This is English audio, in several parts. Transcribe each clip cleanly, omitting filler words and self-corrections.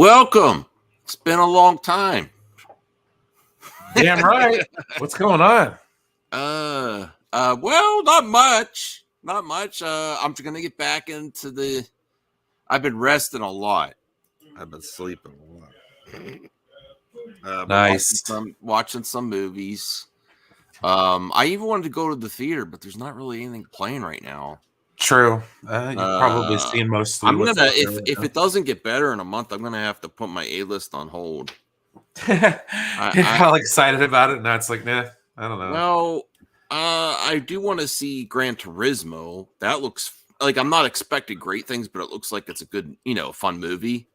Welcome. It's been a long time. Damn right. What's going on? Well, not much. Not much. I'm just gonna get back into the. I've been resting a lot. I've been sleeping a lot. Nice. Watching some movies. I even wanted to go to the theater, but there's not really anything playing right now. True. You've probably seen mostly. I'm gonna if it doesn't get better in a month, I'm gonna have to put my A-list on hold. You're all excited about it, and now it's like, nah, I don't know. Well, I do want to see Gran Turismo. That looks like I'm not expecting great things, but it looks like it's a good, fun movie.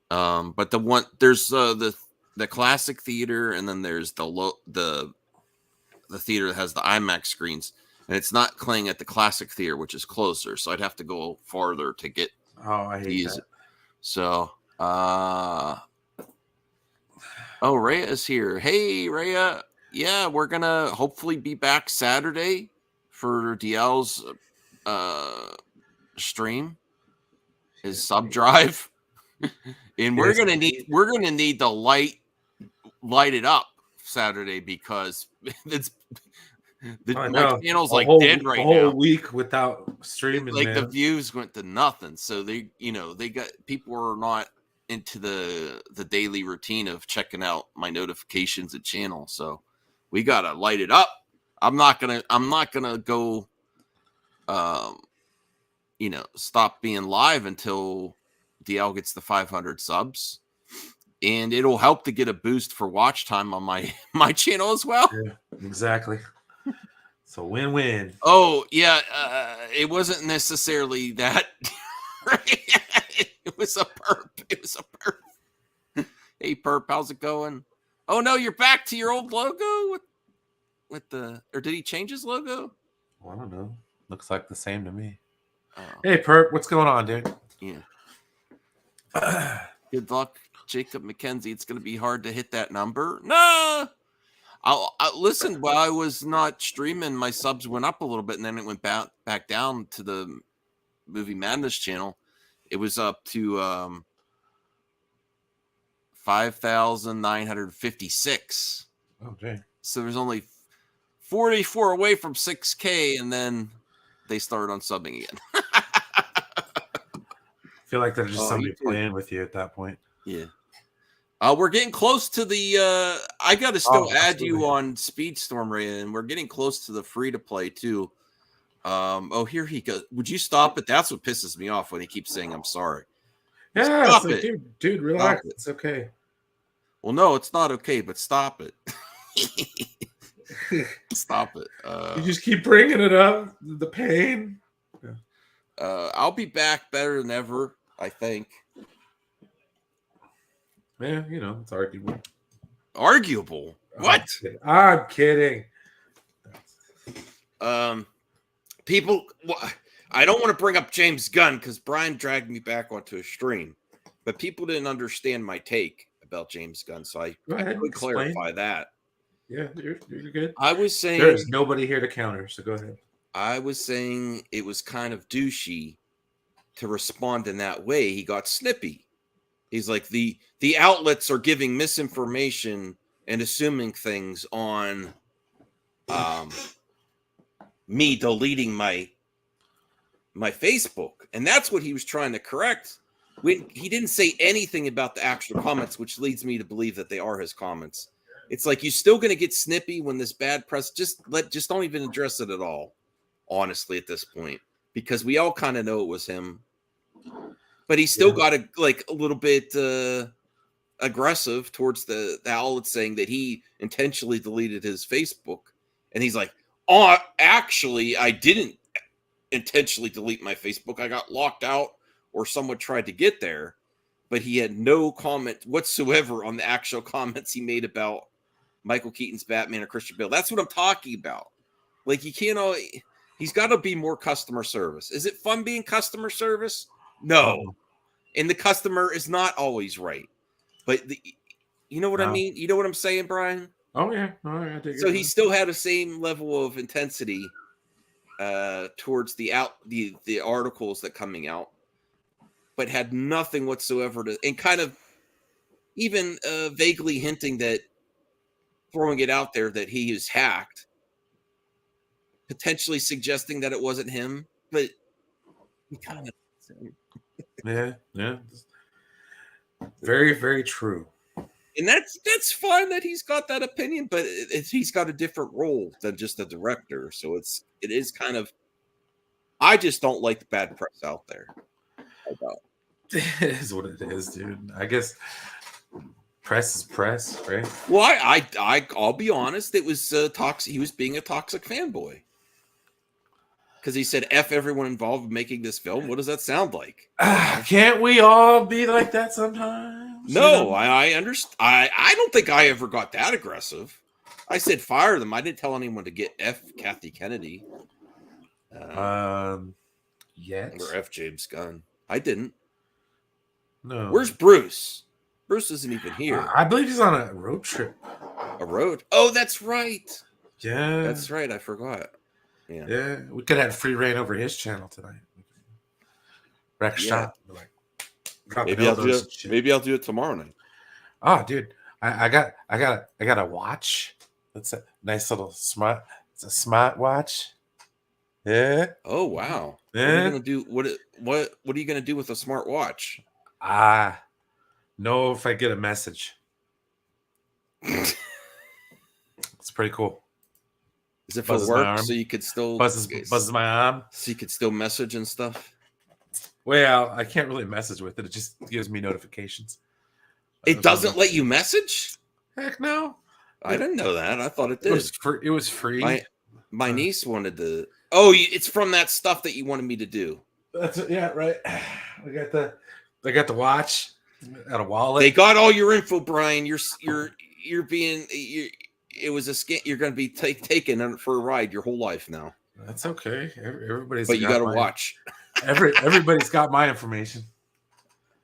But there's the classic theater, and then there's the theater that has the IMAX screens, and it's not playing at the classic theater, which is closer. So I'd have to go farther to get. Oh, I hate these. that. So, Rhea is here. Hey, Rhea. Yeah, we're gonna hopefully be back Saturday for DL's stream, his sub drive, and we're gonna need to light it up Saturday because my channel's like dead right now. A whole week without streaming, like the views went to nothing. So they got people are not into the daily routine of checking out my notifications and channel. So we gotta light it up. I'm not gonna go stop being live until DL gets the 500 subs, and it'll help to get a boost for watch time on my channel as well. Yeah, exactly. So win-win. Oh yeah, it wasn't necessarily that. It was a perp. Hey perp, how's it going? Oh no, you're back to your old logo or did he change his logo? Well, I don't know. Looks like the same to me. Oh. Hey perp, what's going on, dude? Yeah. Good luck, Jacob McKenzie. It's going to be hard to hit that number. No. I listen. While I was not streaming, my subs went up a little bit, and then it went back down to the Movie Madness channel. It was up to 5,956. Oh, dang. So there's only 44 away from 6K, and then they started unsubbing again. I feel like there's just somebody playing with you at that point. Yeah. We're getting close to the. I got to still add you on Speedstorm, Ray, and we're getting close to the free to play too. Here he goes. Would you stop it? That's what pisses me off when he keeps saying I'm sorry. Yeah, stop it. Dude, relax. It's okay. Well, no, it's not okay, but stop it. Stop it. You just keep bringing it up. The pain. I'll be back better than ever, I think. Yeah, it's arguable. Arguable? What? I'm kidding. People, I don't want to bring up James Gunn because Brian dragged me back onto a stream, but people didn't understand my take about James Gunn, so I could clarify that. Yeah, you're good. I was saying there's nobody here to counter, so go ahead. I was saying it was kind of douchey to respond in that way. He got snippy. He's like the outlets are giving misinformation and assuming things on me deleting my Facebook, and that's what he was trying to correct. He didn't say anything about the actual comments, which leads me to believe that they are his comments. It's like you're still going to get snippy when this bad press. Just don't even address it at all. Honestly, at this point, because we all kind of know it was him. But he still got a little bit aggressive towards the outlet, saying that he intentionally deleted his Facebook. And he's like, oh, actually, I didn't intentionally delete my Facebook. I got locked out or someone tried to get there. But he had no comment whatsoever on the actual comments he made about Michael Keaton's Batman or Christian Bale. That's what I'm talking about. Like, you can't he's got to be more customer service. Is it fun being customer service? No. And the customer is not always right. But you know what I mean? You know what I'm saying, Brian? Oh, yeah. All right, so he still had the same level of intensity towards the articles that coming out. but had nothing whatsoever to, and kind of even vaguely hinting that, throwing it out there that he is hacked, potentially suggesting that it wasn't him, but he kind of. Yeah. Very, very true. And that's fine that he's got that opinion, but he's got a different role than just a director. So it is kind of. I just don't like the bad press out there. It is what it is, dude. I guess press is press, right? Well, I'll be honest. It was toxic. He was being a toxic fanboy because he said "F everyone involved in making this film." What does that sound like? Can't we all be like that sometimes? No, I understand. I don't think I ever got that aggressive. I said fire them. I didn't tell anyone to get F Kathy Kennedy. Yet Or F James Gunn. I didn't. No. Where's Bruce? Bruce isn't even here. I believe he's on a road trip. A road? Oh, that's right. Yeah. That's right. I forgot. Yeah. We could have free reign over his channel tonight. Wreck shop. Like, maybe I'll do it tomorrow night. Oh, dude. I got a watch. It's a nice little smart. It's a smart watch. Yeah. Oh wow. Yeah. What are you gonna do? What are you gonna do with a smart watch? Know if I get a message. It's pretty cool. Is it for work so you could still buzzes my arm? So you could still message and stuff? Well, I can't really message with it. It just gives me notifications. It doesn't let you message? Heck no. I didn't know that. I thought it did. It was free. My niece wanted to. Oh, it's from that stuff that you wanted me to do. That's it. Yeah, right. I got the watch. Got a wallet. They got all your info, Brian. It was a scam. You're going to be taken for a ride your whole life now. That's okay. Everybody's. But you got to watch. Everybody's got my information.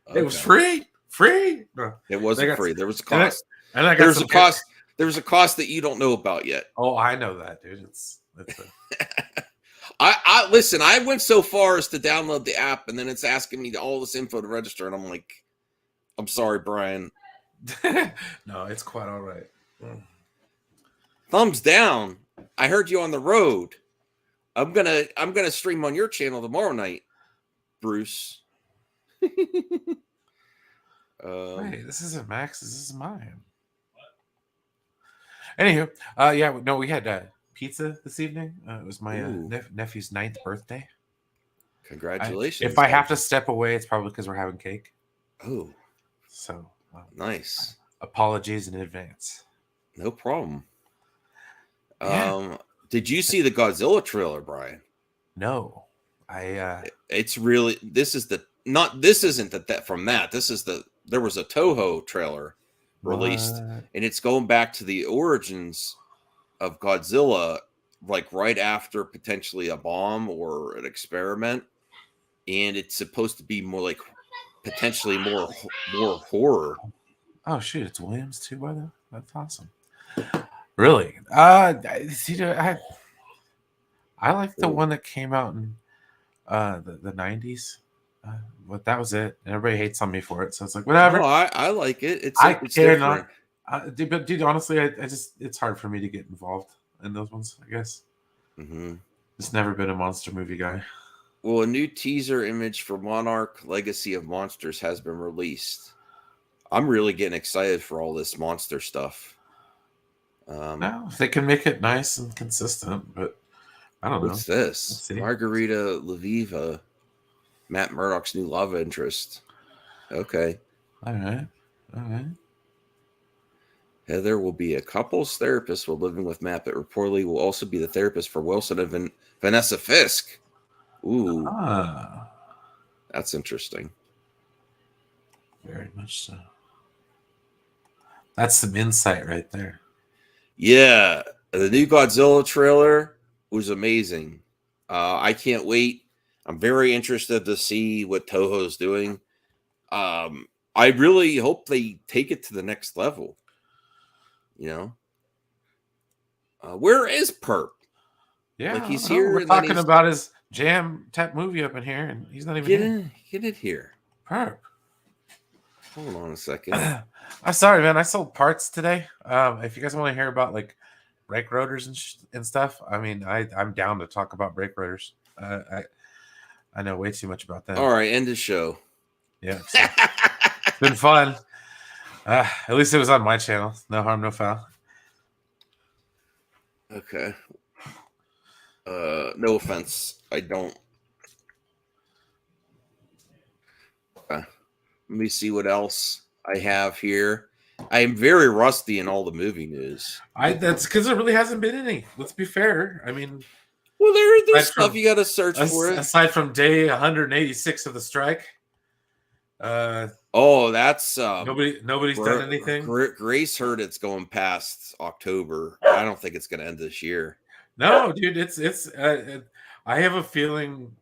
Okay. It was free. Free. No. It wasn't free. There was a cost. And I got There's a cost. There's a cost that you don't know about yet. Oh, I know that, dude. I listen. I went so far as to download the app, and then it's asking me all this info to register, and I'm like, I'm sorry, Brian. No, it's quite all right. Thumbs down. I heard you on the road. I'm gonna stream on your channel tomorrow night, Bruce. Wait, this isn't Max. This is mine. Anywho, we had pizza this evening. It was my nephew's 9th birthday. Congratulations! If I have to step away, it's probably because we're having cake. Oh, so nice. Apologies in advance. No problem. Yeah. Did you see the Godzilla trailer, Brian? No, It's really. This isn't that from that. There was a Toho trailer released, and it's going back to the origins of Godzilla, like right after potentially a bomb or an experiment, and it's supposed to be more like potentially more horror. Oh shoot, it's Williams too, by the way. That's awesome. Really? See, I like the one that came out in the 90s. But that was it. And everybody hates on me for it, so it's like whatever. No, I like it. It's different. Dude, honestly, it's hard for me to get involved in those ones, I guess. Mm-hmm. Just never been a monster movie guy. Well, a new teaser image for Monarch Legacy of Monsters has been released. I'm really getting excited for all this monster stuff. No, if they can make it nice and consistent, but I don't know. What's this? Margarita Leviva, Matt Murdock's new love interest. Okay. All right. Heather will be a couples therapist while living with Matt, but reportedly will also be the therapist for Wilson and Vanessa Fisk. Ooh. That's interesting. Very much so. That's some insight right there. Yeah. The new Godzilla trailer was amazing. I can't wait. I'm very interested to see what Toho's doing. I really hope they take it to the next level. You know, where is Perp? Yeah, like he's here. We're talking about his jam type movie up in here, and he's not even get it here. Herb. Hold on a second. I'm sorry, man. I sold parts today. If you guys want to hear about like brake rotors and stuff, I mean, I'm down to talk about brake rotors. I know way too much about them. All right, end the show. Yeah, so it's been fun. At least it was on my channel. No harm, no foul. Okay. No offense. I don't. Let me see what else I have here. I am very rusty in all the movie news. That's because there really hasn't been any. Let's be fair. I mean, well, there's stuff you got to search for. Aside from day 186 of the strike. That's nobody's done anything. Grace heard it's going past October. I don't think it's going to end this year. No, dude, it's. I have a feeling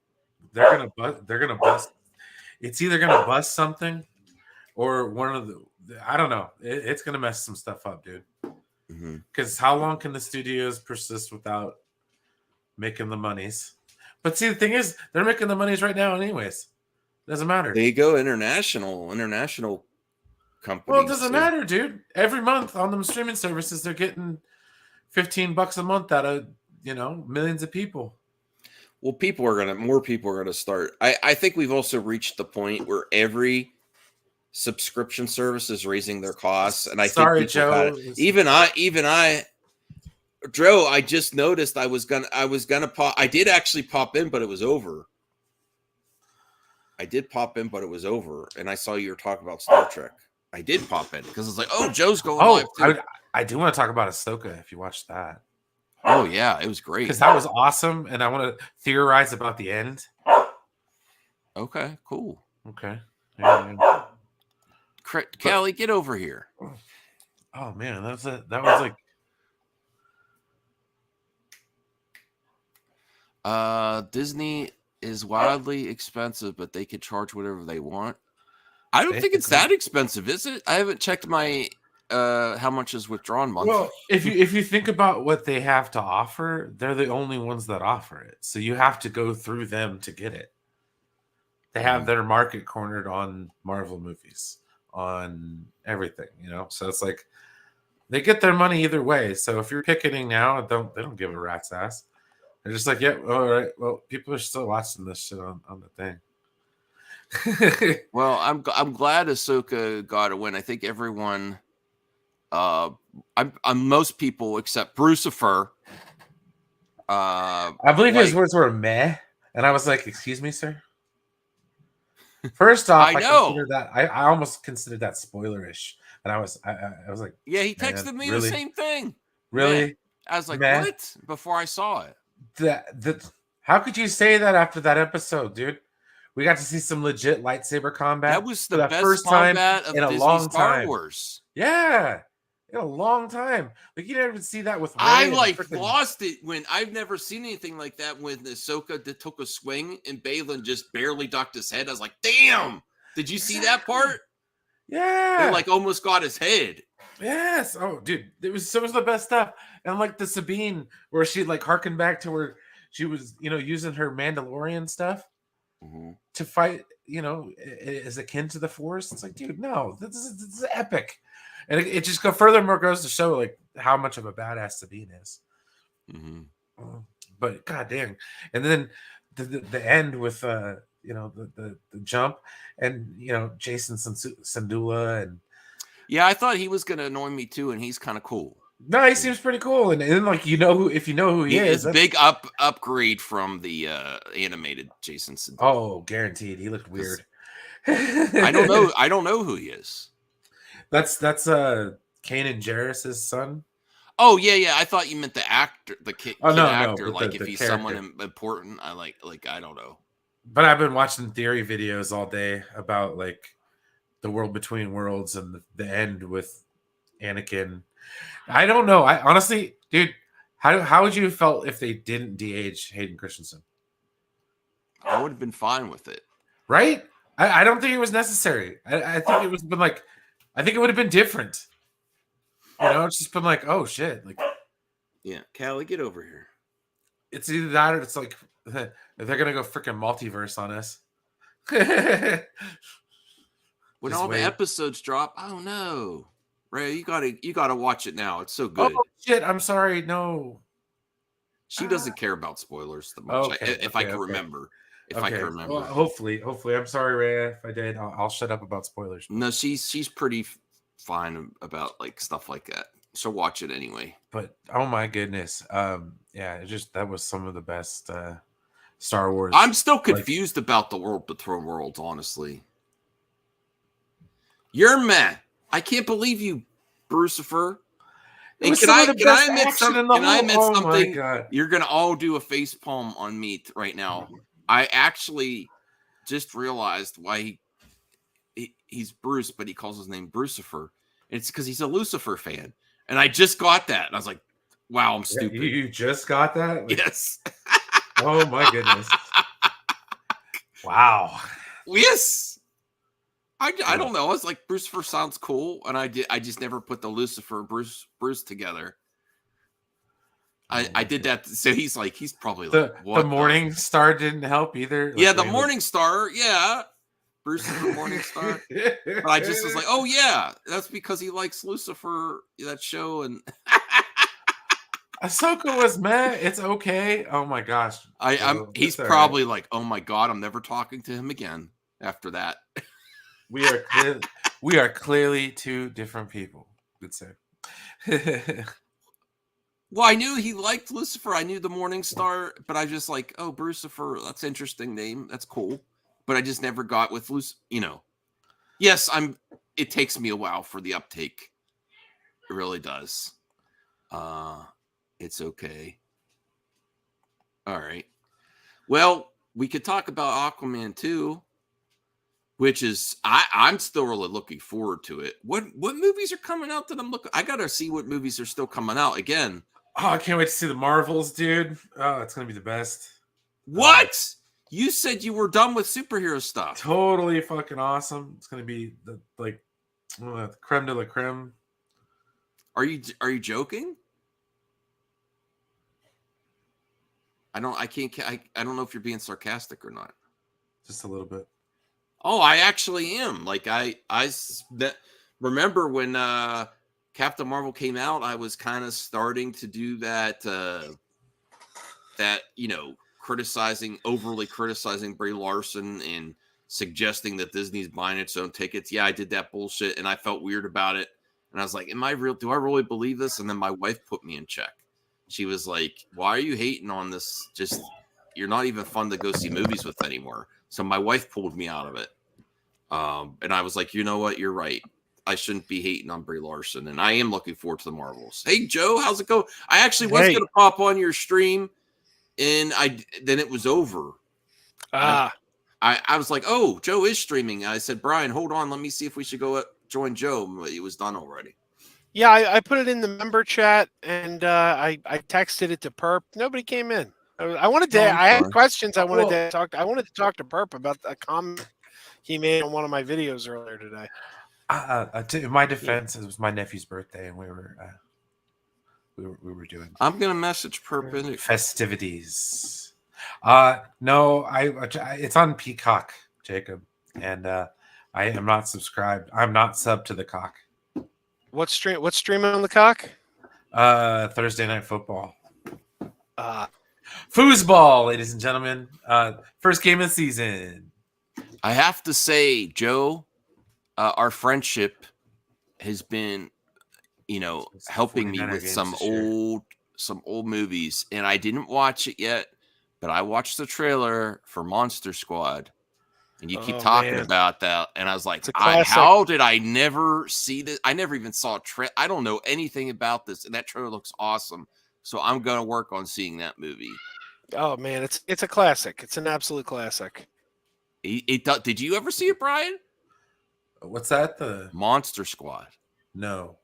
they're gonna bust. It's either gonna bust something, or one of the. I don't know. It's gonna mess some stuff up, dude. Because how long can the studios persist without making the monies? But see, the thing is, they're making the monies right now, anyways. Doesn't matter. They go international companies. Well, it doesn't matter, dude. Every month on them streaming services, they're getting $15 a month out of millions of people. Well, more people are gonna start. I think we've also reached the point where every subscription service is raising their costs, and I think Joe. Even I, Joe. I just noticed I was gonna pop. I did actually pop in, but it was over. I did pop in, but it was over, and I saw you were talking about Star Trek. I did pop in because it's like, oh, Joe's going live too. I do want to talk about Ahsoka if you watched that. Oh yeah, it was great because that was awesome, and I want to theorize about the end. Okay, cool. Okay, yeah. Callie, get over here. Oh man, that was like. Disney is wildly expensive, but they could charge whatever they want. I don't think it's that expensive, is it? I haven't checked my how much is withdrawn monthly. Well, if you think about what they have to offer, they're the only ones that offer it. So you have to go through them to get it. They have their market cornered on Marvel movies, on everything, So it's like they get their money either way. So if you're picketing now, they don't give a rat's ass. They're just like, yeah, all right. Well, people are still watching this shit on the thing. Well, I'm glad Ahsoka got a win. I think everyone, I'm most people except Brucifer. I believe his words were meh, and I was like, "Excuse me, sir." First off, I consider that I almost considered that spoilerish, and I was like, "Yeah." He texted me the same thing. Really? Yeah. I was like, "What?" Before I saw it. How could you say that after that episode, dude? We got to see some legit lightsaber combat. That was the best first time of in a Disney long Star time. Wars. Yeah, in a long time. Like you never see that with. I lost it when I've never seen anything like that. When Ahsoka took a swing and Balin just barely ducked his head. I was like, "Damn!" Did you see that part? Yeah, it almost got his head. Yes. Oh, dude, it was some of the best stuff. And like the Sabine, where she harkened back to where she was, using her Mandalorian stuff to fight, is akin to the Force. It's like, dude, no, this is epic. And it just furthermore goes to show how much of a badass Sabine is. But goddamn, and then the end with the jump and Jason Sandula and. Yeah, I thought he was going to annoy me too, and he's kind of cool. No, he seems pretty cool, and then if you know who he is, big upgrade from the animated Jason Sandula. Oh, guaranteed, he looked weird. I don't know who he is. That's Kanan Jarrus' son. Oh yeah. I thought you meant the actor, the kid actor. No, if he's someone important, I I don't know. But I've been watching theory videos all day about the world between worlds and the end with Anakin. I don't know. I honestly, dude, how would you have felt if they didn't de-age Hayden Christensen? I would have been fine with it. Right? I don't think it was necessary. I think it was been I think it would have been different. It's just been oh shit. Yeah, Callie, get over here. It's either that or it's they're gonna go freaking multiverse on us. When Just all wait. the episodes drop, oh no, Ray, you gotta watch it now. It's so Oh good. shit! I'm sorry. No. She doesn't care about spoilers that much. Okay. If I Okay. can Okay. remember, if I can Okay. Well, remember. hopefully. I'm sorry, Ray. If I did, I'll shut up about spoilers. No, she's pretty fine about like stuff like that. So watch it anyway. But oh my goodness, yeah, it just that was some of the best Star Wars. I'm still confused about the World Between Worlds, honestly. You're meh. I can't believe you, Brucifer. And can I admit something? Oh my God. You're gonna all do a face palm on me right now. I actually just realized why he's Bruce, but he calls his name Brucifer. It's because he's a Lucifer fan, and I just got that, and I was like, "Wow, I'm stupid." You just got that? Like, yes. Oh my goodness. Wow. Yes. I don't know. I was like, Brucifer sounds cool, and I just never put the Lucifer Bruce together. I did that, so he's probably like, what? The Morning Star didn't help either. Yeah, the Morning Star, yeah. Brucifer Morning Star. But I just was like, oh yeah, that's because he likes Lucifer, that show, and Ahsoka was meh. It's okay. Oh my gosh. He's probably like, oh my God, I'm never talking to him again after that. We are clearly two different people. Good say. Well, I knew he liked Lucifer. I knew the Morning Star, but I just like, oh, Brucifer, that's an interesting name. That's cool. But I just never got with Yes, it takes me a while for the uptake. It really does. It's okay. All right. Well, we could talk about Aquaman 2, which is I'm still really looking forward to it. What movies are coming out that I'm looking? I gotta see what movies are still coming out again. Oh, I can't wait to see the Marvels, dude. Oh, it's gonna be the best. What? You said you were done with superhero stuff. Totally fucking awesome. It's gonna be the creme de la creme. Are you joking? I don't know if you're being sarcastic or not. Just a little bit. Oh, I actually am. Like remember when Captain Marvel came out, I was kind of starting to do that overly criticizing Brie Larson and suggesting that Disney's buying its own tickets. Yeah, I did that bullshit and I felt weird about it. And I was like, do I really believe this? And then my wife put me in check. She was like, why are you hating on this? You're not even fun to go see movies with anymore. So my wife pulled me out of it. And I was like, you know what? You're right. I shouldn't be hating on Brie Larson. And I am looking forward to the Marvels. Hey, Joe, how's it go? I actually was going to pop on your stream, and then it was over. I was like, oh, Joe is streaming. I said, Brian, hold on. Let me see if we should go join Joe. It was done already. Yeah, I put it in the member chat, and I texted it to Perp. Nobody came in. I had questions. I wanted to talk to Perp about a comment he made on one of my videos earlier today. In my defense, it was my nephew's birthday, and we were doing. I'm gonna message Perp in festivities. No, it's on Peacock, Jacob, and I am not subscribed. I'm not subbed to the cock. What's streaming on the cock? Thursday Night Football. Foosball, ladies and gentlemen. First game of the season. I have to say, Joe, our friendship has been, helping me with some old movies, and I didn't watch it yet, but I watched the trailer for Monster Squad, and you keep talking about that, and I was like, how did I never see this? I never even saw a I don't know anything about this, and that trailer looks awesome. So I'm gonna work on seeing that movie. Oh man, it's a classic. It's an absolute classic. Did you ever see it, Brian? What's that? The Monster Squad? No.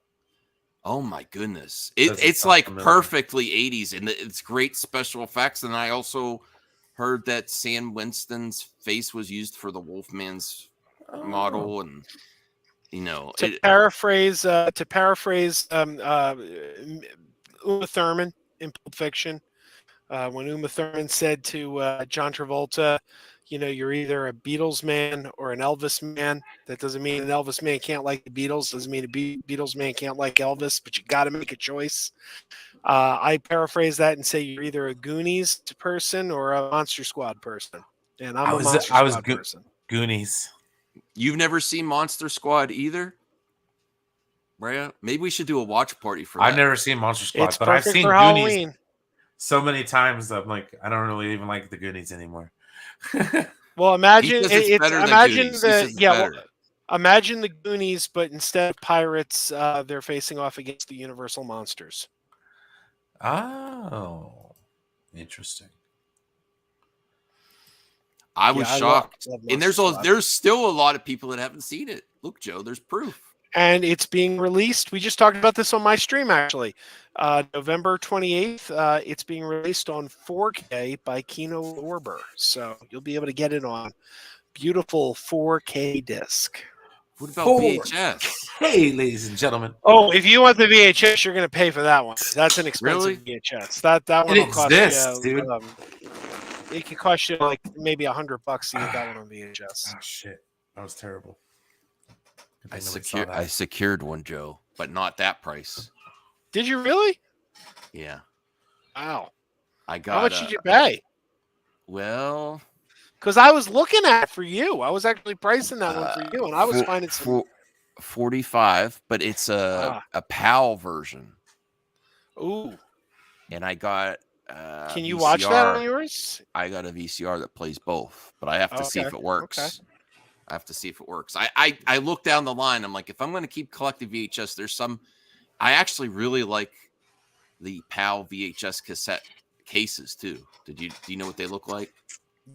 Oh my goodness! It's like perfectly 80s, and it's great special effects. And I also heard that Sam Winston's face was used for the Wolfman's model, and to paraphrase Uma Thurman in Pulp Fiction, when Uma Thurman said to John Travolta, you're either a Beatles man or an Elvis man. That doesn't mean an Elvis man can't like the Beatles. Doesn't mean a Beatles man can't like Elvis, but you got to make a choice. I paraphrase that and say you're either a Goonies person or a Monster Squad person. And I'm a Monster Squad person. Goonies. You've never seen Monster Squad either? Rhea? Maybe we should do a watch party for that. I've never seen Monster Squad, It's but I've perfect seen for Goonies Halloween. so many times. I'm like, I don't really even like the Goonies anymore. Well, imagine imagine the Goonies, but instead of pirates, they're facing off against the Universal monsters. Oh, interesting. I was shocked. And there's still a lot of people that haven't seen it. Look, Joe, there's proof. And it's being released. We just talked about this on my stream, actually. November 28th, it's being released on 4K by Kino Lorber. So you'll be able to get it on beautiful 4K disc. What about VHS? Hey, ladies and gentlemen. Oh, if you want the VHS, you're going to pay for that one. That's an expensive VHS. That one will cost you, dude. It could cost you like maybe $100 to get that one on VHS. Oh shit, that was terrible. I secured one, Joe, but not that price. Did you really? Yeah. Wow. I got. How much did you pay? Well, because I was looking at it for you. I was actually pricing that one for you, and I was finding some 45, but it's a PAL version. Ooh. And I got. Can you VCR. Watch that on yours? I got a VCR that plays both, but I have to see if it works. Okay. I have to see if it works. I look down the line. I'm like, if I'm going to keep collecting VHS, there's some. I actually really like the PAL VHS cassette cases too. Do you know what they look like?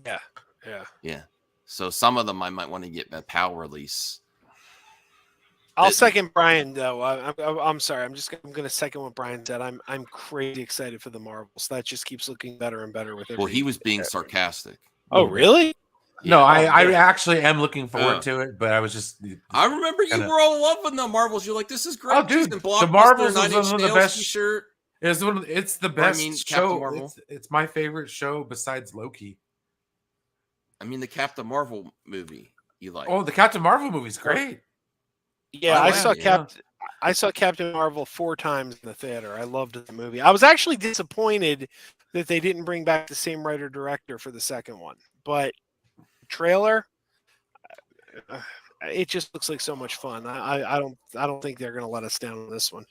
Yeah. So some of them I might want to get a PAL release. I'll second Brian though. I'm sorry. I'm going to second what Brian said. I'm crazy excited for the Marvels. That just keeps looking better and better with it. Well, he was being sarcastic. Oh, really? Yeah, no, I actually am looking forward to it, but I was just. I remember you were all in love with the Marvels. You're like, this is great. Oh, dude, the Marvels is one of the best. Shirt. It's the best show. It's my favorite show besides Loki. I mean, the Captain Marvel movie you like? Oh, the Captain Marvel movie's great. Yeah, I saw Captain Marvel 4 times in the theater. I loved the movie. I was actually disappointed that they didn't bring back the same writer director for the second one, but trailer, it just looks like so much fun. I don't think they're going to let us down on this one.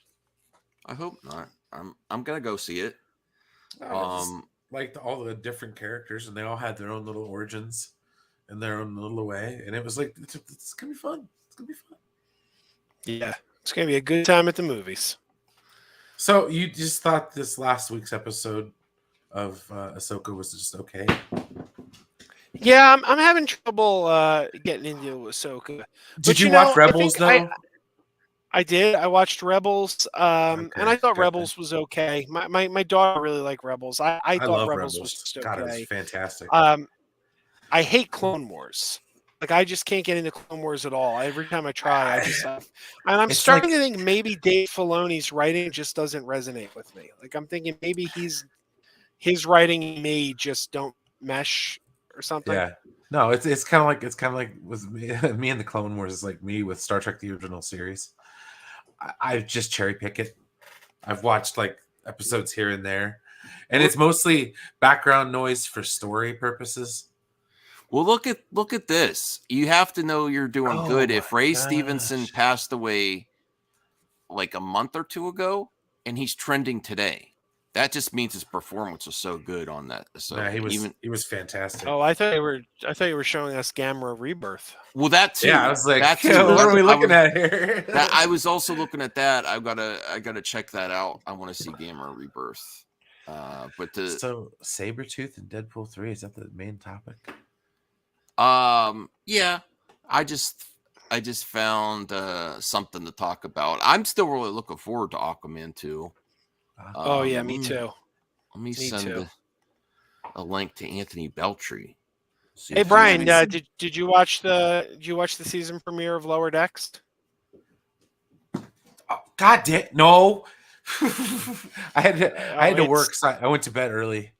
I hope not. I'm gonna go see it. Like all the different characters, and they all had their own little origins in their own little way, and it was like it's gonna be fun. It's gonna be fun. Yeah, it's gonna be a good time at the movies. So you just thought this last week's episode of Ahsoka was just okay? Yeah, I'm having trouble getting into Ahsoka. Did you watch Rebels though? I did. I watched Rebels, and I thought Rebels was okay. My daughter really liked Rebels. I thought Rebels was just okay. God, it was fantastic. I hate Clone Wars. Like, I just can't get into Clone Wars at all. Every time I try, and I'm starting to think maybe Dave Filoni's writing just doesn't resonate with me. Like, I'm thinking maybe his writing and me just don't mesh or something. Yeah. No, it's kind of like with me and the Clone Wars is like me with Star Trek the original series. I just cherry pick it. I've watched like episodes here and there, and it's mostly background noise for story purposes. Well, look at this. You have to know you're doing good. If Ray Stevenson passed away like a month or 2 ago, and he's trending today, that just means his performance was so good on that. So yeah, he was fantastic. Oh, I thought you were showing us Gamma Rebirth. Well, that too. Yeah, I was like, what are we looking at here? I was also looking at that. I gotta check that out. I want to see Gamma Rebirth. So Sabertooth and Deadpool 3, is that the main topic? Yeah. I just found something to talk about. I'm still really looking forward to Aquaman 2. Oh yeah, me too. Let me send a link to Anthony Beltry. Hey Brian, did you watch the season premiere of Lower Decks? Oh, God damn no! I had to work, so I went to bed early.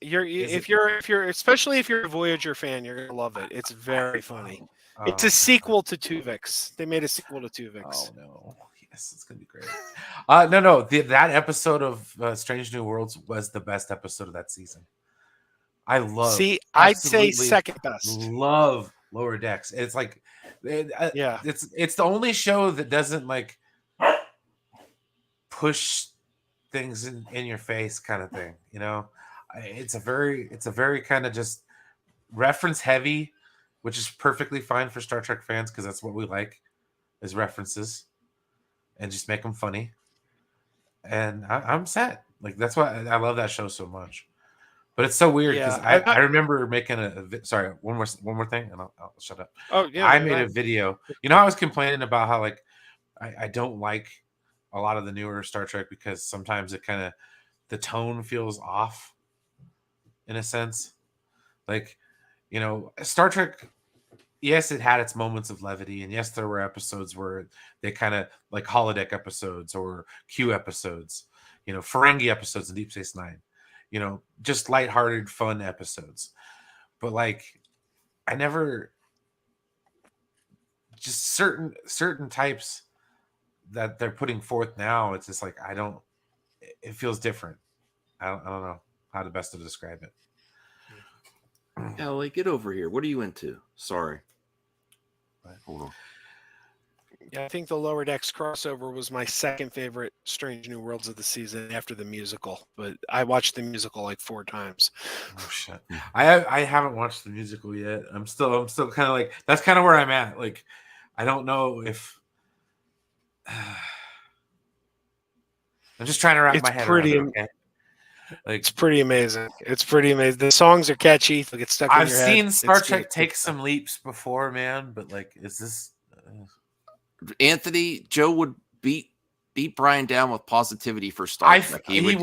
If you're especially if you're a Voyager fan, you're gonna love it. It's very funny. It's a sequel to Tuvix. They made a sequel to Tuvix. Oh no! Yes, it's gonna be great. No. That episode of Strange New Worlds was the best episode of that season. I love. See, I'd say second best. Love Lower Decks. It's like, yeah, it's the only show that doesn't like push things in your face kind of thing. You know, it's a very kind of just reference heavy, which is perfectly fine for Star Trek fans because that's what we like, is references, and just make them funny. And I'm set. Like that's why I love that show so much. But it's so weird because I remember making sorry, one more thing, and I'll shut up. Oh yeah, I made a video. You know, I was complaining about how like I don't like a lot of the newer Star Trek because sometimes it kind of the tone feels off in a sense. Like, you know, Star Trek, yes, it had its moments of levity, and yes, there were episodes where they kind of like holodeck episodes or Q episodes, you know, Ferengi episodes in Deep Space Nine, you know, just lighthearted, fun episodes. But like, I never just certain types that they're putting forth now. It's just like it feels different. I don't know how to best to describe it. Ellie, get over here. What are you into? Sorry. Hold on. Yeah, I think the Lower Decks crossover was my second favorite Strange New Worlds of the season after the musical. But I watched the musical like 4 times. Oh shit! I haven't watched the musical yet. I'm still kind of like that's kind of where I'm at. Like, I don't know if I'm just trying to wrap my head around it. Okay? Like, it's pretty amazing. It's pretty amazing. The songs are catchy. They'll get stuck in your head. I've seen Star Trek take some leaps before, man. But like, is this? Anthony, Joe would beat Brian down with positivity for Star Trek. He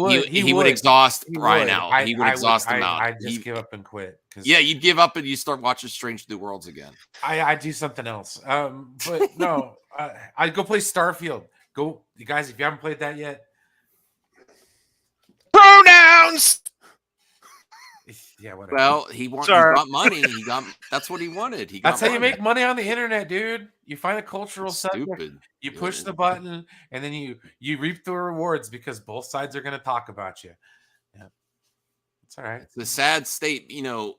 would exhaust Brian out. He would exhaust him out. I'd just give up and quit. Yeah, you'd give up and you start watching Strange New Worlds again. I'd do something else. But no, I'd go play Starfield. Go, you guys, if you haven't played that yet. Pronouns. Yeah, whatever. Well, he got money. That's what he wanted. That's how you make money on the internet, dude. You find a cultural subject, you push the button, and then you reap the rewards because both sides are going to talk about you. Yeah, it's all right. It's a sad state, you know.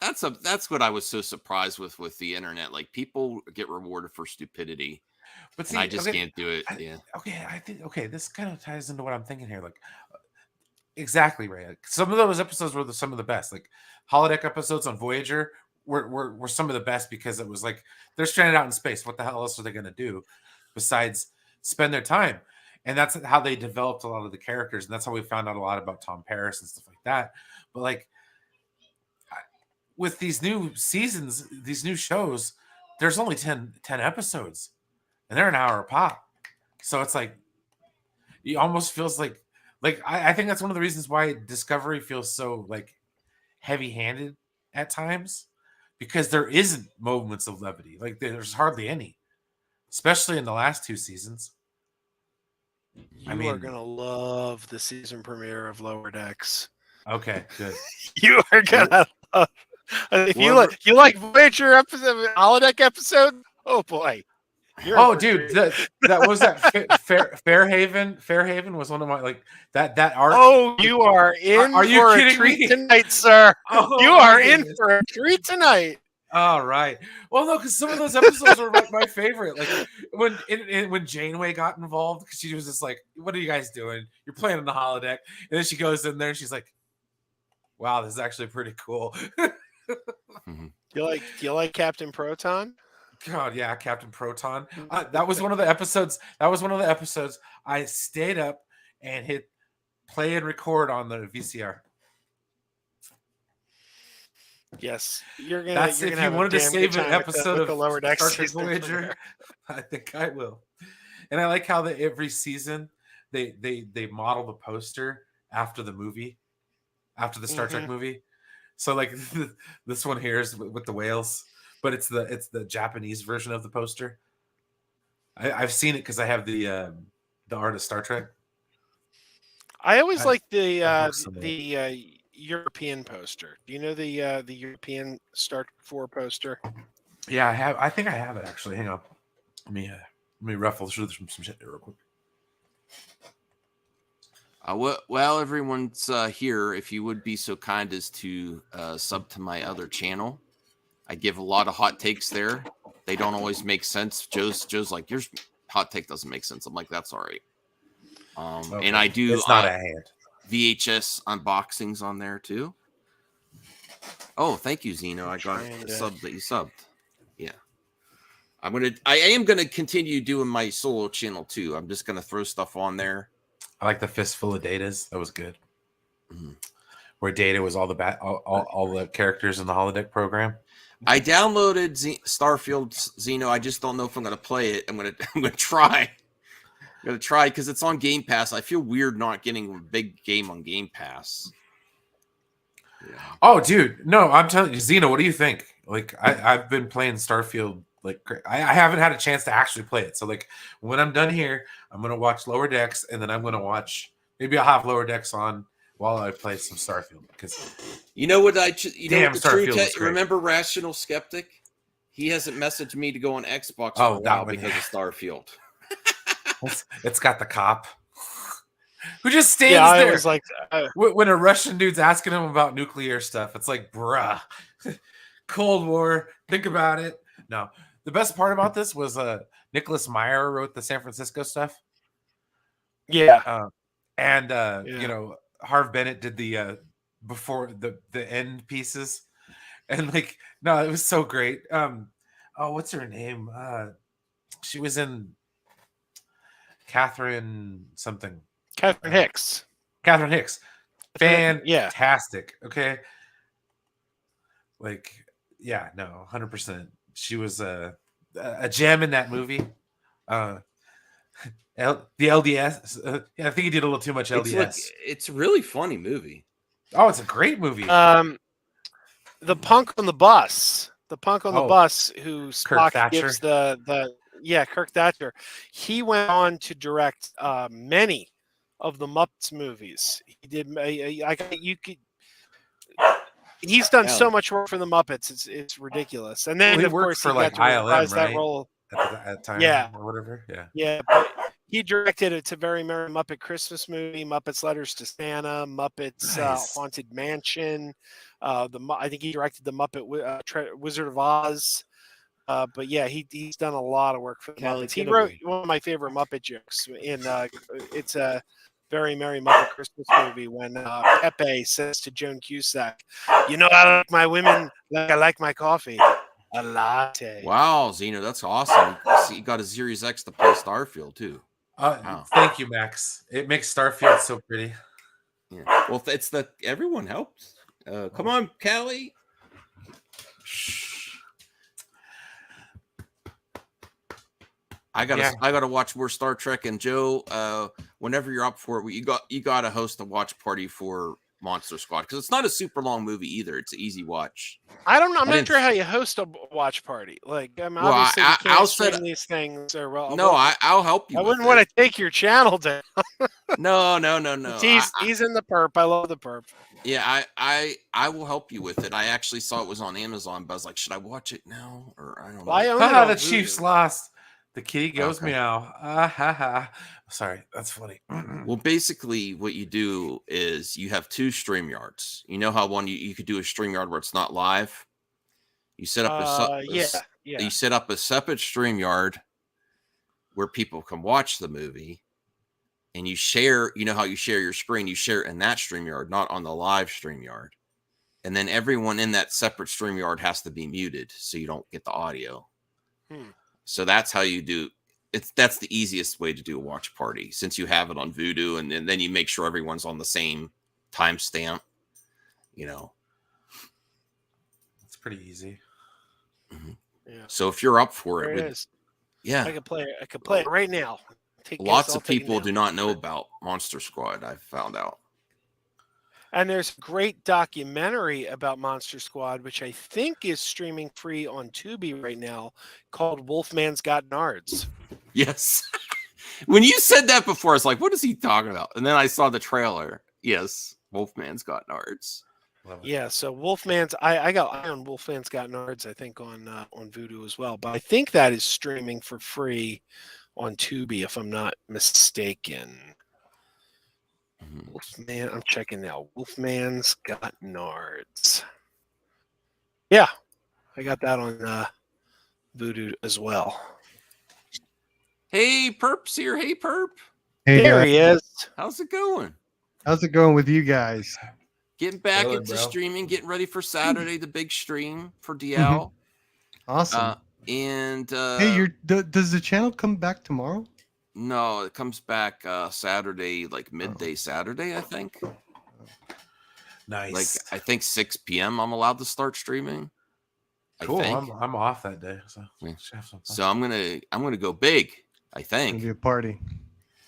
That's what I was so surprised with the internet. Like, people get rewarded for stupidity, but see, I just can't do it. I think this kind of ties into what I'm thinking here. Like, exactly right. Like, some of those episodes were some of the best. Like holodeck episodes on Voyager were some of the best because it was like they're stranded out in space. What the hell else are they going to do besides spend their time? And that's how they developed a lot of the characters, and that's how we found out a lot about Tom Paris and stuff like that. But like with these new seasons, these new shows, there's only 10 episodes, and they're an hour a pop. So it's like it almost feels like I think that's one of the reasons why Discovery feels so like heavy-handed at times, because there isn't moments of levity. Like there's hardly any, especially in the last 2 seasons. You are gonna love the season premiere of Lower Decks. Okay, good. You are gonna love. If you like Voyager episode, holodeck episode, oh boy. Dude, that was that Fairhaven. Fairhaven was one of my like that arc. Oh, you are in are you for kidding a treat me? Tonight, sir. Oh, you are in for a treat tonight. All right. Well, no, because some of those episodes were like my favorite. Like when Janeway got involved, because she was just like, "What are you guys doing? You're playing on the holodeck." And then she goes in there and she's like, "Wow, this is actually pretty cool." Do you like Captain Proton? God, yeah, Captain Proton. That was one of the episodes. I stayed up and hit play and record on the VCR. Yes, you're gonna. That's you're if gonna you wanted to save an episode of the Lower Decks Star Trek Voyager. I think I will. And I like how every season they model the poster after the movie, after the Star Trek movie. So like this one here is with the whales, but it's the Japanese version of the poster. I've seen it because I have the art of Star Trek. I always like the European poster. Do you know the European Star 4 poster? Yeah, I have. I think I have it actually. Hang on. Let me ruffle through some shit here real quick. Well, everyone's here. If you would be so kind as to sub to my other channel, I give a lot of hot takes there. They don't always make sense. Joe's like, your hot take doesn't make sense. I'm like, that's all right. Okay. And I do. It's not a hand. VHS unboxings on there too. Oh, thank you, Zeno. I got a sub that you subbed. Yeah. I am gonna continue doing my solo channel too. I'm just gonna throw stuff on there. I like the fistful of Datas. That was good. Mm-hmm. Where Data was all the characters in the holodeck program. I downloaded Starfield Zeno. I just don't know if I'm gonna play it. I'm gonna try. I'm gonna try because it's on Game Pass. I feel weird not getting a big game on Game Pass. Yeah. Oh, dude, no, I'm telling you, Zeno. What do you think? Like, I've been playing Starfield. Like, I haven't had a chance to actually play it. So, like, when I'm done here, I'm gonna watch Lower Decks, and then I'm gonna watch. Maybe I'll have Lower Decks on while I play some Starfield. Because you know what remember Rational Skeptic? He hasn't messaged me to go on Xbox for a while because of Starfield. It's got the cop who just stands there. I was like, when a Russian dude's asking him about nuclear stuff, it's like, bruh, Cold War. Think about it. No, the best part about this was Nicholas Meyer wrote the San Francisco stuff. Yeah, you know, Harv Bennett did the before the end pieces, and like, no, it was so great. What's her name? She was in Catherine something. Catherine Hicks. Catherine Hicks. Fantastic. Yeah. Okay. Like, yeah, no, 100%. She was a gem in that movie. The LDS. I think he did a little too much LDS. It's a really funny movie. Oh, it's a great movie. The punk on the bus. The punk on the bus who Spock gives Kirk Thatcher. He went on to direct many of the Muppets movies. He did. He's done so much work for the Muppets. It's ridiculous. And then of course for he like got to ILM, right? That role. At the time, or whatever. Yeah. But he directed It's a Very Merry Muppet Christmas Movie, Muppets Letters to Santa, Muppets Haunted Mansion. I think he directed the Muppet Wizard of Oz. But yeah, he's done a lot of work for the Muppets. He wrote one of my favorite Muppet jokes in It's a Very Merry Muppet Christmas Movie when Pepe says to Joan Cusack, "You know, I like my women like I like my coffee, a latte." Wow, Zeno, that's awesome. You got a Series X to play Starfield too. Wow. Thank you, Max. It makes Starfield so pretty. Yeah. Well, everyone helps. Come on, Callie. I gotta watch more Star Trek. And Joe, whenever you're up for it, you got to host a watch party for Monster Squad because it's not a super long movie either. It's an easy watch. I don't know. I'm not sure how you host a watch party. Like, obviously I'll set these things. I'll help you. I wouldn't want to take your channel down. No. He's in the perp. I love the perp. Yeah, I will help you with it. I actually saw it was on Amazon, but I was like, should I watch it now or I don't know. The Chiefs lost. The kitty goes meow. Sorry, that's funny. Well, basically, what you do is you have two StreamYards. You know how one you could do a StreamYard where it's not live. You set up you set up a separate StreamYard where people can watch the movie, and you share. You know how you share your screen? You share it in that StreamYard, not on the live StreamYard. And then everyone in that separate StreamYard has to be muted so you don't get the audio. So that's how you do it. That's the easiest way to do a watch party since you have it on Vudu, and then you make sure everyone's on the same timestamp. You know, it's pretty easy. Mm-hmm. Yeah. So if you're up for it, I could play it right now. Lots of people do not know about Monster Squad. I've found out. And there's a great documentary about Monster Squad, which I think is streaming free on Tubi right now, called Wolfman's Got Nards. Yes. When you said that before, I was like, what is he talking about? And then I saw the trailer. Yes, Wolfman's Got Nards. Love it. Yeah, so Wolfman's I own Wolfman's Got Nards, I think, on Vudu as well. But I think that is streaming for free on Tubi, if I'm not mistaken. Wolfman, I'm checking now. Wolfman's Got Nards. Yeah, I got that on Vudu as well. Hey, Perp's here. Hey, Perp. Hey There guys, he is. How's it going? how's it going with you guys? Getting back Chilling, into bro. streaming, getting ready for Saturday, the big stream for DL. Awesome. And Hey, does the channel come back tomorrow? no, it comes back Saturday, like midday Saturday, I think. Nice. Like I think 6 p.m. I'm allowed to start streaming. Cool. I think. I'm off that day, so Yeah. should have some fun. So I'm gonna go big. I It's gonna be think. a party.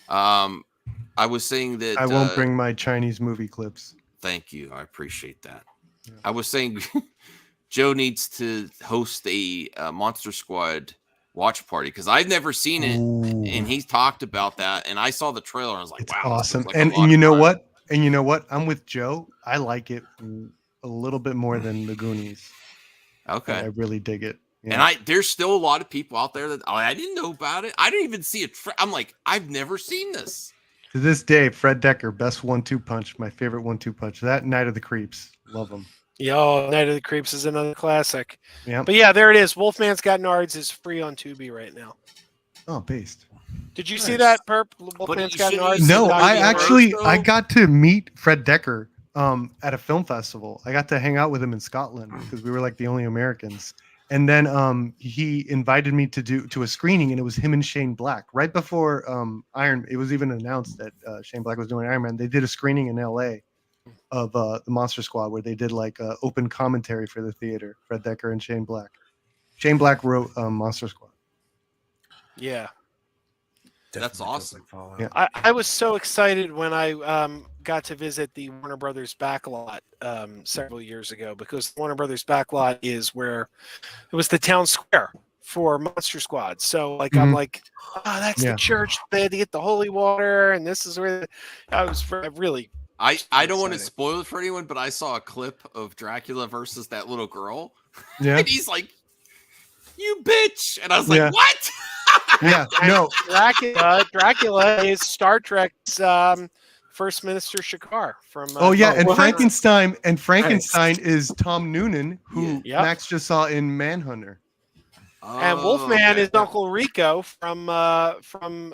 I was saying that I won't bring my Chinese movie clips. Thank you. I appreciate that. Yeah. I was saying Joe needs to host a Monster Squad watch party because I've never seen it, and he's talked about that. And I saw the trailer. And I was like, It's "Wow, this awesome. looks like a And lot you of know fun." what? And you know what? I'm with Joe. I like it a little bit more than the Goonies. Okay. I really dig it. Yeah. And there's still a lot of people out there that I didn't know about it. I didn't even see it. I'm like, I've never seen this. To this day, Fred Decker, best 1-2 punch, my favorite 1-2 punch. That Night of the Creeps, love him. Yo, Night of the Creeps is another classic. Yeah. But yeah, there it is. Wolfman's Got Nards is free on Tubi right now. Oh, based. Did you see Nice. that, Perp? Wolfman's you Got shouldn't Nards. use No, the I Tubi actually first, I though? got to meet Fred Decker at a film festival. I got to hang out with him in Scotland because we were like the only Americans. And then he invited me to a screening, and it was him and Shane Black right before it was even announced that Shane Black was doing Iron Man. They did a screening in LA of the Monster Squad where they did like open commentary for the theater. Fred Decker and Shane Black. Shane Black wrote Monster Squad. Yeah. That's Definitely awesome. feels like Fallout. Yeah. I was so excited when I got to visit the Warner Brothers backlot several years ago, because Warner Brothers backlot is where it was the town square for Monster Squad. So like I'm Mhm. like, oh, that's Yeah. the church. They had to get the holy water, and this is where I was really. I don't want to Exciting. spoil it for anyone, but I saw a clip of Dracula versus that little girl, Yeah. and he's like, "You bitch," and I was like, Yeah. "What?" Yeah. No. Dracula is Star Trek's First Minister Shakar from. Oh yeah, and Warner. Frankenstein is Tom Noonan, who Yeah. Max just saw in Manhunter. And Oh, Wolfman okay. is Uncle Rico from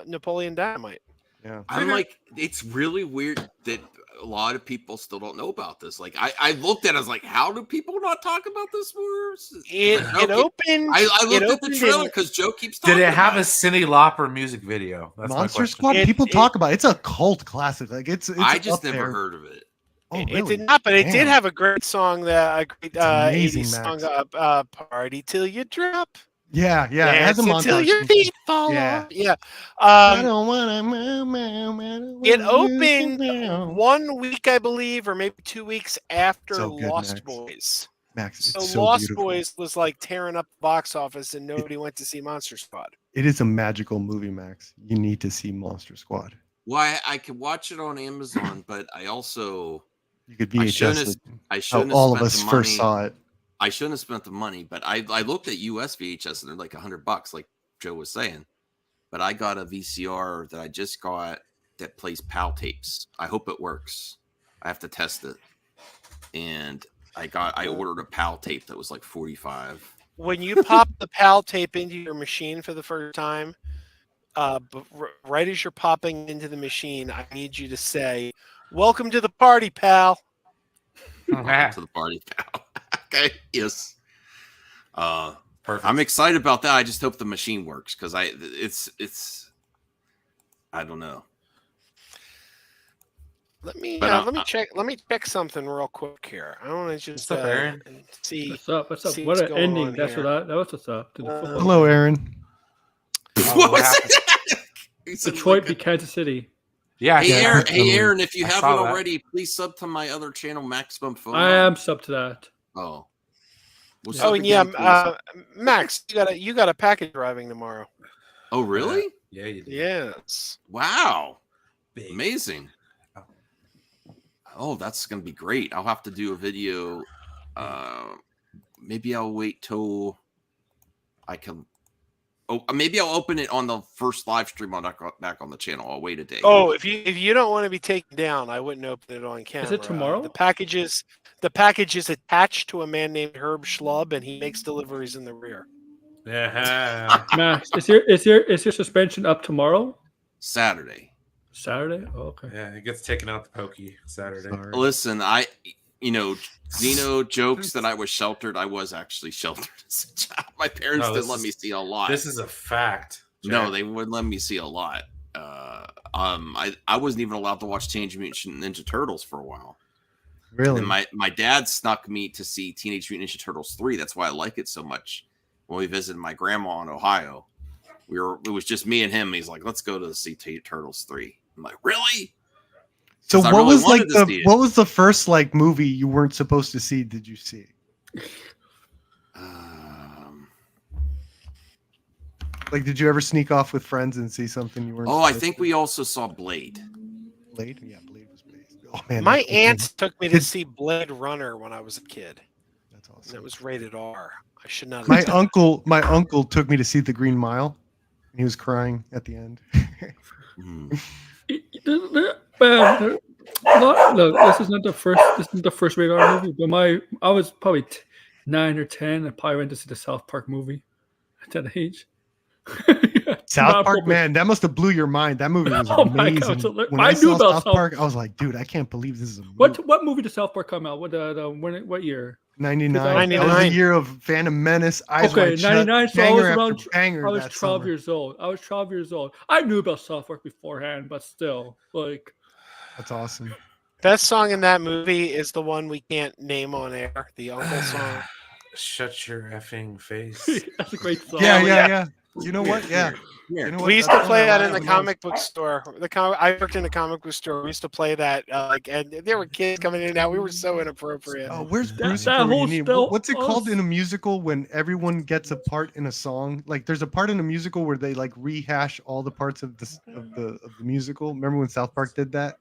Napoleon Dynamite. Yeah. I'm like, it's really weird that a lot of people still don't know about this. Like, I looked at it, I was like, how do people not talk about this more? It Okay. opened. I it looked at the opened trailer in- because Joe keeps talking Did it have about a Cyndi Lauper music video? That's my Monster question. Squad. It- People it- talk about it. It's a cult classic. Like it's I just up never there. heard of it. Oh, It really? did not, but it did Damn. have a great song. A great amazing, 80s Max. song. Party till you drop. Yeah, yeah. It has a Dance until montage. your feet fall Yeah. off. Yeah. I don't wanna. It opened 1 week, I believe, or maybe 2 weeks after So good, Lost Max. Boys. Max, So, it's so Lost beautiful. Boys was like tearing up the box office, and nobody went to see Monster Squad. It is a magical movie, Max. You need to see Monster Squad. Well, I could watch it on Amazon, but I also You could I shouldn't VHS have- it. I How shouldn't have all of spent us the first money. saw it. I shouldn't have spent the money, but I looked at US VHS and they're like $100, like Joe was saying. But I got a VCR that I just got that plays PAL tapes. I hope it works. I have to test it. And I ordered a PAL tape that was like 45. When you pop the PAL tape into your machine for the first time, right as you're popping into the machine, I need you to say, "Welcome to the party, pal." Welcome to the party, PAL. Okay. Yes. Perfect. I'm excited about that. I just hope the machine works because it's I don't know. Let me But, let me check. Let me check something real quick here. I want to just What's up, Aaron? see. What's up? What's up? see what what's an going ending! on That's here. that was what's up to the football. Hello, Aaron. What was happened? that? He said Detroit like beat Kansas City. Yeah. Hey, Yeah, Aaron, if you I haven't saw that. already, please sub to my other channel, Maximum Phone. I am sub to that. Oh. Well, Oh, sub and yeah, again, please. Max, you got a package arriving tomorrow. Oh, really? Yeah, you did. Yes. Wow. Big. Amazing. Oh. Oh, that's gonna be great. I'll have to do a video. Maybe I'll wait till I can. Oh, maybe I'll open it on the first live stream on back on the channel. I'll wait a day. Oh, if you don't want to be taken down, I wouldn't open it on camera. Is it tomorrow? The package is attached to a man named Herb Schlub, and he makes deliveries in the rear. Yeah. Max, is your suspension up tomorrow? Saturday. Saturday? Oh, okay. Yeah, it gets taken out the pokey Saturday. Sorry. Listen, Zeno jokes that I was sheltered. I was actually sheltered as a child. My parents didn't let me see a lot. This is a fact. Jack. No, they wouldn't let me see a lot. I wasn't even allowed to watch Teenage Mutant Ninja Turtles for a while. Really? And my dad snuck me to see Teenage Mutant Ninja Turtles 3. That's why I like it so much. When we visited my grandma in Ohio, it was just me and him. He's like, let's go to see Turtles 3. I'm like, really? So I what really was like wanted to see it. what was the first like movie you weren't supposed to see? Did you see? Like, did you ever sneak off with friends and see something you weren't? Oh, I supposed think to? we also saw Blade. Blade. Yeah, Blade was Blade. Oh man, My that- aunt took me to see Blade Runner when I was a kid. That's And awesome. it was rated R. I should not. My have uncle took me to see The Green Mile, and he was crying at the end. Hmm. Man, look, this isn't the first rated R movie, but I was probably 9 or 10. I probably went to see the South Park movie at that age. South Not Park, appropriate. man, that must have blew your mind. That movie was Oh my God, amazing. so look, When I I knew saw about South South- Park, I was like, dude, I can't believe this is a movie. What movie did South Park come out? What year? 99. That was 99. the year of Phantom Menace. Eyes Okay, Wide Shut, 99. So I banger was after around. banger I was that 12 summer. years old. I knew about South Park beforehand, but still, like, That's awesome. Best song in that movie is the one we can't name on air, the Uncle song. Shut your effing face. that's a great song. Yeah. You know what? Yeah. You know what? We used That's to one play I that in the like comic book store. I worked in a comic book store. We used to play that, and there were kids coming in and out. We were so inappropriate. Oh, where's That- Bruce? that for when whole you need- spell- What's it called oh, in a musical when everyone gets a part in a song? Like, there's a part in a musical where they like rehash all the parts of the musical. Remember when South Park did that?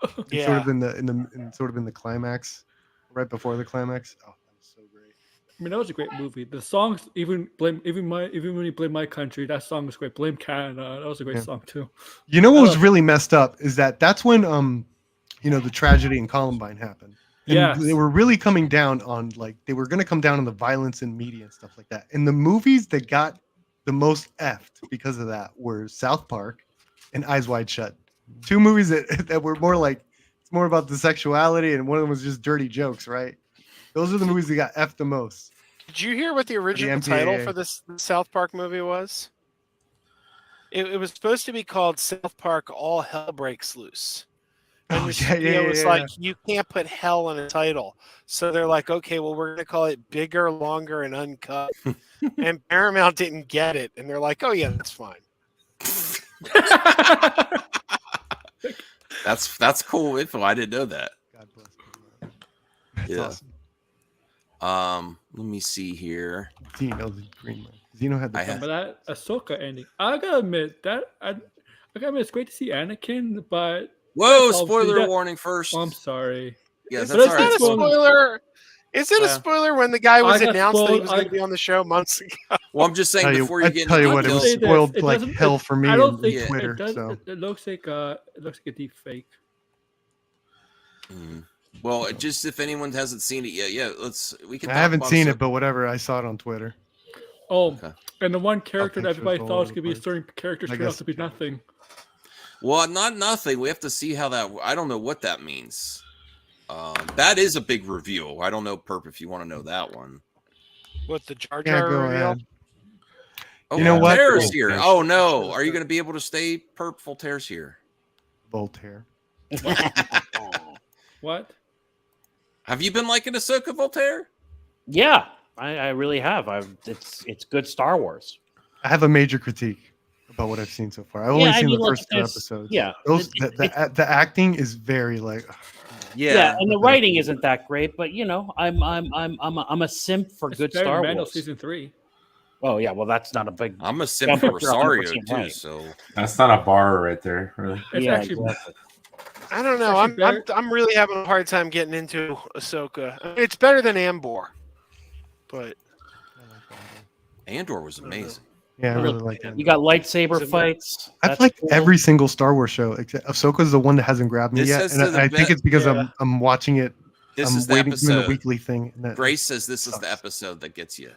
Sort Yeah. of in the climax, right before the climax. Oh, that was so great. I mean, that was a great movie. The songs, even when you blame my country, that song was great. Blame Canada. That was a great Yeah. song too. You know what was Oh. really messed up is that's when the tragedy in Columbine happened. And Yes. they were really coming down on they were going to come down on the violence in media and stuff like that. And the movies that got the most effed because of that were South Park and Eyes Wide Shut. Two movies that were more like it's more about the sexuality, and one of them was just dirty jokes, right? Those are the movies that got effed the most. Did you hear what the original title MPAA. for this South Park movie was? It was supposed to be called South Park All Hell Breaks Loose. And Oh, the yeah, studio yeah, was yeah, like, you can't put hell in a title. So they're like, okay, well, we're going to call it Bigger, Longer, and Uncut. And Paramount didn't get it. And they're like, oh, yeah, that's fine. That's cool info. I didn't know that. God bless them. That's Yeah. awesome. Let me see here. Zeno, the green man. Zeno had the I have- But that Ahsoka ending, I gotta admit it's great to see Anakin, but Whoa! Oh, Spoiler that- warning first. I'm sorry. Yeah, Is that's But all that right. a spoiler? Is it a Yeah. spoiler when the guy was I got announced that he was spoiled- going to be on the show months ago? Well, I'm just saying before you get tell you into what, it I'll was say details, this, spoiled it like doesn't- hell for me I don't on think Twitter. it, does, So it looks like a deep fake. well, just if anyone hasn't seen it yet, we can. I talk haven't about seen Ahsoka. it, but whatever. I saw it on Twitter. Oh, Okay. and the one character that pictures everybody all thought was over gonna be a the certain character I turned out guess- to be nothing. Well, not nothing. We have to see how that. I don't know what that means. That is a big reveal. I don't know, Perp, if you want to know that one. What, the Jar Yeah, Jar go reveal? ahead. Oh, You know what? Voltaire's here. Voltaire's Oh no, are you going to be able to stay, Perp? Voltaire's here. Voltaire. What? Have you been liking Ahsoka, Voltaire? Yeah, I really have. It's good Star Wars. I have a major critique about what I've seen so far. I've only seen the first two there's- episodes. Yeah, Those it- the acting is very like. yeah, and the writing isn't that great, but I'm a simp for It's good better Star than Mando Wars. season 3. Oh yeah, well that's not a big. I'm a simp Yeah, for but you're Rosario 100% too. right. So That's not a bar right there, really. It's Yeah, actually exactly. I don't know. I'm really having a hard time getting into Ahsoka. I mean, it's better than Ambor, but Andor was amazing. Yeah, I really like it. You got lightsaber fights. I've That's liked cool. every single Star Wars show. Except Ahsoka's the one that hasn't grabbed me This yet, has and to the I think it's because I'm watching it. This I'm is the waiting doing the episode. weekly thing. And that Grace says this is sucks. the episode that gets you.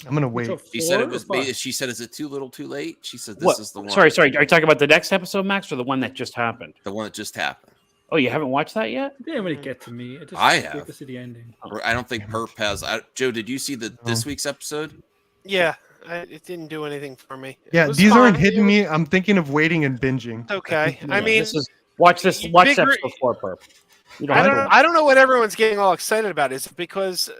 I'm gonna wait. She said it was. She said, "Is it too little, too late?" She said, "This What? is the one." Sorry. Are you talking about the next episode, Max, or the one that just happened? The one that just happened. Oh, you haven't watched that yet? It didn't really get to me. It just I get have. to see the ending. I don't think Perp has. Joe, did you see this week's episode? yeah, it didn't do anything for me. It Yeah, was these fun. aren't hitting me. I'm thinking of waiting and binging. It's okay. I Yeah, mean, watch this big episode 4, Perp. You don't I have don't. to. I don't know what everyone's getting all excited about. Is it because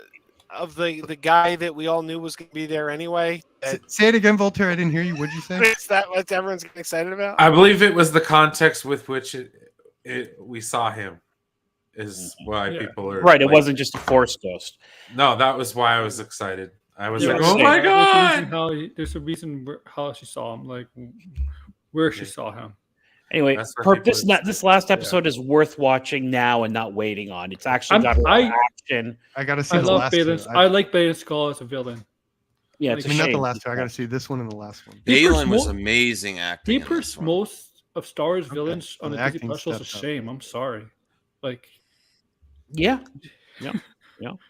of the guy that we all knew was going to be there anyway? Say it again, Voltaire. I didn't hear you. What'd you say? Is that what everyone's getting excited about? I believe it was the context with which we saw him is why people are Right. It like- wasn't just a Force ghost. No, that was why I was excited. I was Yeah, like, I'm "Oh saying, my god!" There's a reason how she saw him, like where she saw him. Anyway, That's what Perp, people this last episode is worth watching now and not waiting on. It's actually got a lot of action. I gotta see I the love last Baden. two. I like Baden Skull as a villain. Yeah, I it's I a mean, not the shame. last two. I gotta see this one and the last one. Balin was Mo- amazing acting. He in this puts one. most of Star Wars villains on The the Disney acting Plus show is a stepped up. shame. I'm sorry. Like, Yeah.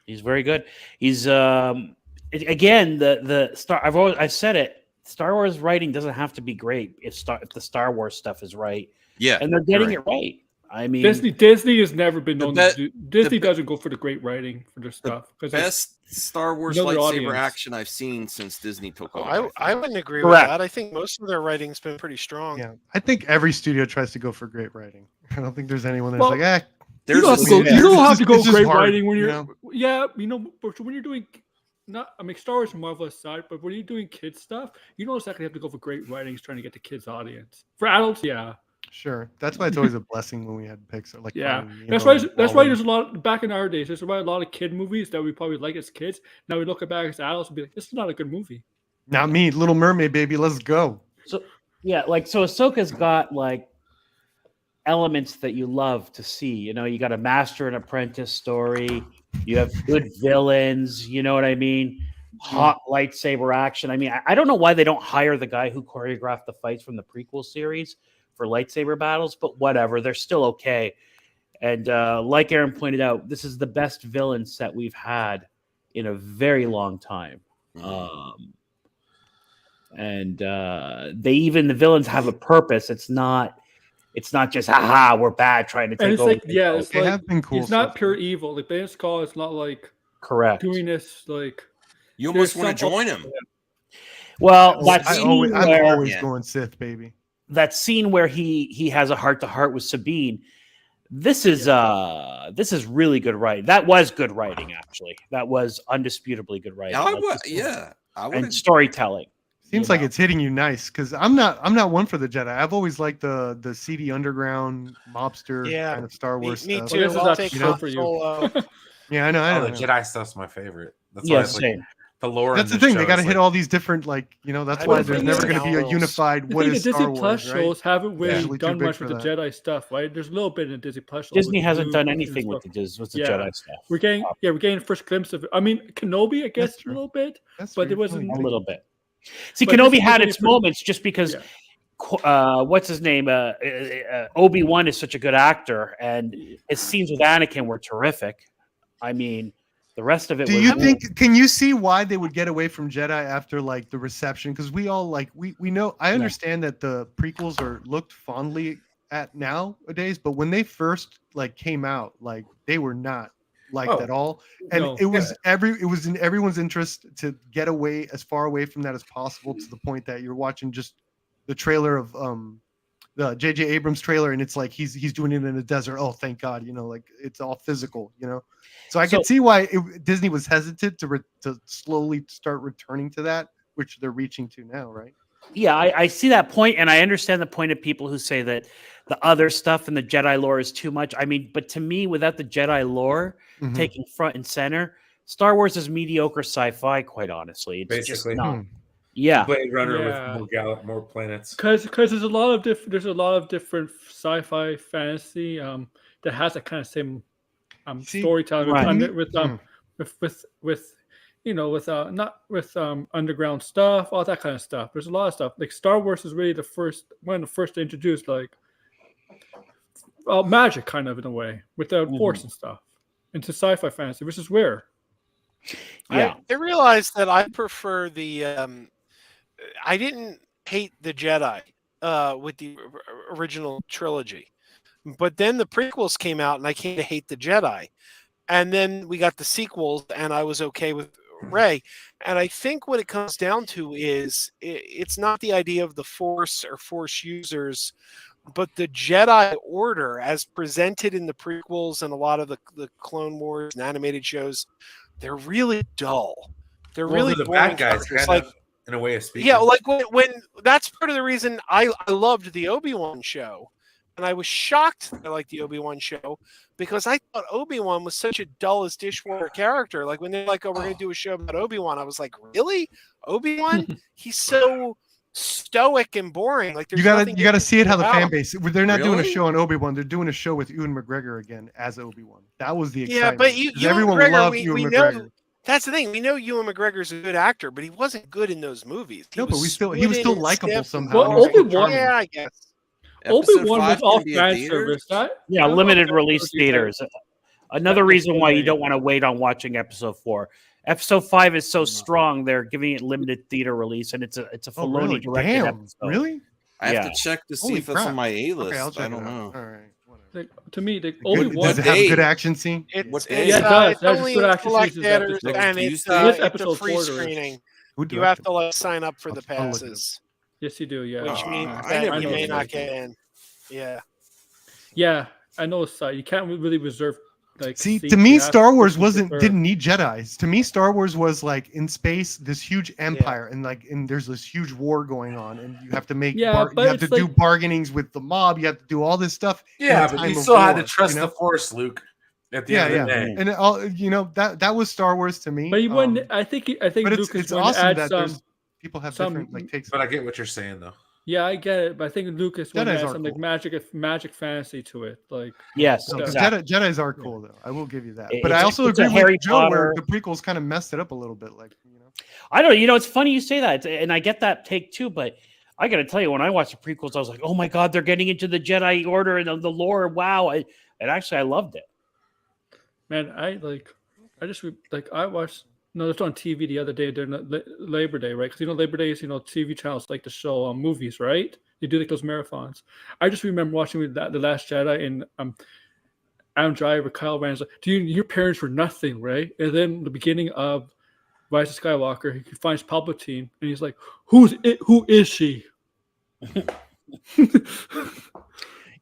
He's very good. He's again the Star. I've said it. Star Wars writing doesn't have to be great if the Star Wars stuff is right, Yeah, and they're getting right. it right. I mean, Disney has never been known be- to do. Disney be- doesn't go for the great writing for their stuff because Best Star Wars know their lightsaber audience. action I've seen since Disney took Oh, over. I wouldn't agree Correct. with that. I think most of their writing's been pretty strong. Yeah, I think every studio tries to go for great writing. I don't think there's anyone that's Well, like, eh. There's you don't have to this- go. yeah, You don't have it's to go just great hard, writing when you you're. know? Yeah, but when you're doing. Not, I mean, Star Wars and Marvel aside, but when you're doing kids stuff, you don't exactly have to go for great writing. It's trying to get the kids' audience. For adults, yeah. Sure. That's why it's always a blessing when we had Pixar. Like, Yeah, you that's know, why. That's why Wall-E. there's a lot back in our days. There's a lot of kid movies that we probably like as kids. Now we look back as adults and be like, "This is not a good movie." Not me, Little Mermaid, baby. Let's go. so Ahsoka's got like elements that you love to see. You know, you got a master and apprentice story. You have good villains. You know what I mean? Hot lightsaber action. I mean, I don't know why they don't hire the guy who choreographed the fights from the prequel series for lightsaber battles, but whatever. They're still okay. And like Aaron pointed out, this is the best villain set we've had in a very long time. And the villains have a purpose. It's not just haha, we're bad trying to And take it's over. like, yeah, it's They like have been cool he's not stuff. pure evil. Like Baden Skull is not like Correct. doing this like. You almost There's want to some- join him. Well, that I'm scene always where Yeah. going Sith, baby. he has a heart to heart with Sabine. This is really good writing. That was good writing, actually. That was undisputably good writing. I Like, would, this- yeah. I and would. storytelling. Seems You like know. it's hitting you nice because I'm not one for the Jedi. I've always liked the seedy underground mobster Yeah. kind of Star Me, Wars me stuff. too. this is I'll not take the show Han for you. Solo. Yeah, I know. I Oh, know. the Jedi stuff's my favorite. That's Yeah, why it's like same. the lore. That's in the this thing. They show got to is hit like- all these different, like, you know, that's I why don't there's think never it's going to be a novels. unified The what thing is the Disney Star Plus Wars, right? shows haven't really Usually too done big much for with the that. Jedi stuff, right? There's a little bit in the Disney Plus. shows Disney with hasn't Luke done and anything with stuff. the Yeah. Jedi stuff. We're getting first glimpse of it. I mean, Kenobi, I guess, a true. little bit. That's But true. it wasn't- A little bit. See, But Kenobi this is had really its pretty- moments just because Yeah. what's his name? Obi-Wan is such a good actor, and his scenes with Anakin were terrific. I mean, the rest of it Do was you think? Can you see why they would get away from Jedi after like the reception? Because we all like we know. I understand that the prequels are looked fondly at nowadays, but when they first like came out, like they were not liked Oh, at all, and no. it was in everyone's interest to get away as far away from that as possible, to the point that you're watching just the trailer of the J.J. Abrams trailer, and it's like he's doing it in a desert. Oh, thank God, you know, like it's all physical, you know. So I can see why Disney was hesitant to slowly start returning to that, which they're reaching to now, right? Yeah, I see that point, and I understand the point of people who say that the other stuff in the Jedi lore is too much. I mean, but to me, without the Jedi lore Mhm. taking front and center, Star Wars is mediocre sci-fi. Quite honestly, it's just Basically. not. Yeah. Blade Runner Yeah. with more planets. Because there's a lot of different sci-fi fantasy that has that kind of same See, storytelling right. with not with underground stuff, all that kind of stuff. There's a lot of stuff. Like Star Wars is really one of the first to introduce like magic kind of in a way without force and stuff into sci-fi fantasy, which is rare. Yeah. I realized that I prefer the. I didn't hate the Jedi with the original trilogy, but then the prequels came out, and I came to hate the Jedi. And then we got the sequels, and I was okay with Rey. And I think what it comes down to is it's not the idea of the Force or Force users, but the Jedi Order as presented in the prequels and a lot of the Clone Wars and animated shows. They're really dull. They're really the boring bad guys, characters. kind of, in a way of speaking. Yeah, like when that's part of the reason I loved the Obi-Wan show. And I was shocked that I liked the Obi-Wan show because I thought Obi-Wan was such a dull as dishwater character. Like when they're like, "Oh, we're going to do a show about Obi-Wan," I was like, "Really, Obi-Wan? He's so stoic and boring." Like you gotta see it how the fan base. They're not doing a Really? show on Obi-Wan. They're doing a show with Ewan McGregor again as Obi-Wan. That was the Yeah, excitement. but 'Cause Ewan everyone McGregor, loved we Ewan know McGregor. that's the thing. We know Ewan McGregor's a good actor, but he wasn't good in those movies. No, but he was still wooden and likable stiff and somehow. Well, He was still Obi-Wan- charming. Yeah, I guess. Episode Obi-Wan 5 was all can be in fan theaters? service. Yeah, limited release theaters. Another That- reason why you that's don't want to wait on watching episode 4. Episode 5 is so strong; they're giving it limited theater release, and it's a Oh, Filoni really? directed Damn, episode. really? I have Yeah. to check to see Holy if it's crap. on my A list. Okay, I'll check I don't it out. know. All right. Whatever. Like, to me, the Good- Obi-Wan. Does it have a day? good action scene? It's, day? it's, Yeah, it does. it's There's only good in action select scenes theaters, episode. and Tuesday? it's a Episode free 4 there is. screening. Who You have directed to like sign up for the I'll look it up. passes, Yes, you do. Yeah. which Oh, means I that never you may did. not get in. Yeah. Yeah, I know. It's you can't really reserve like. See, seats. to me, You have Star to Wars reserve. didn't need Jedi's. To me, Star Wars was like in space, this huge empire, and there's this huge war going on, and you have to make Yeah, you but have to it's do like- bargainings with the mob. You have to do all this stuff. in Yeah, a but time you of still had to war, trust you know? the Force, Luke. At the Yeah, end of the yeah. day. And all that was Star Wars to me. But you wouldn't. I think but it's Lucas it's would awesome add that some. there's people have some- different like takes. But I get what you're saying, though. Yeah, I get it, but I think Lucas would Jedi's add are some like cool. magic fantasy to it. Like Yes, No, 'cause exactly. Jedi's are cool though. I will give you that. It- But I it's- also it's a agree Harry with Joe where Potter- the prequels kind of messed it up a little bit. Like I don't know. You know, it's funny you say that, and I get that take too. But I got to tell you, when I watched the prequels, I was like, "Oh my god, they're getting into the Jedi Order and the lore." Wow, and actually, I loved it. man, I watched. No, it's on TV the other day during Labor Day, right? Because Labor Day is TV channels like to show movies, right? They do like those marathons. I just remember watching the Last Jedi and Adam Driver, Kyle Rand's like, your parents were nothing, right? And then the beginning of Rise of Skywalker, he finds Palpatine, and he's like, "Who is she?"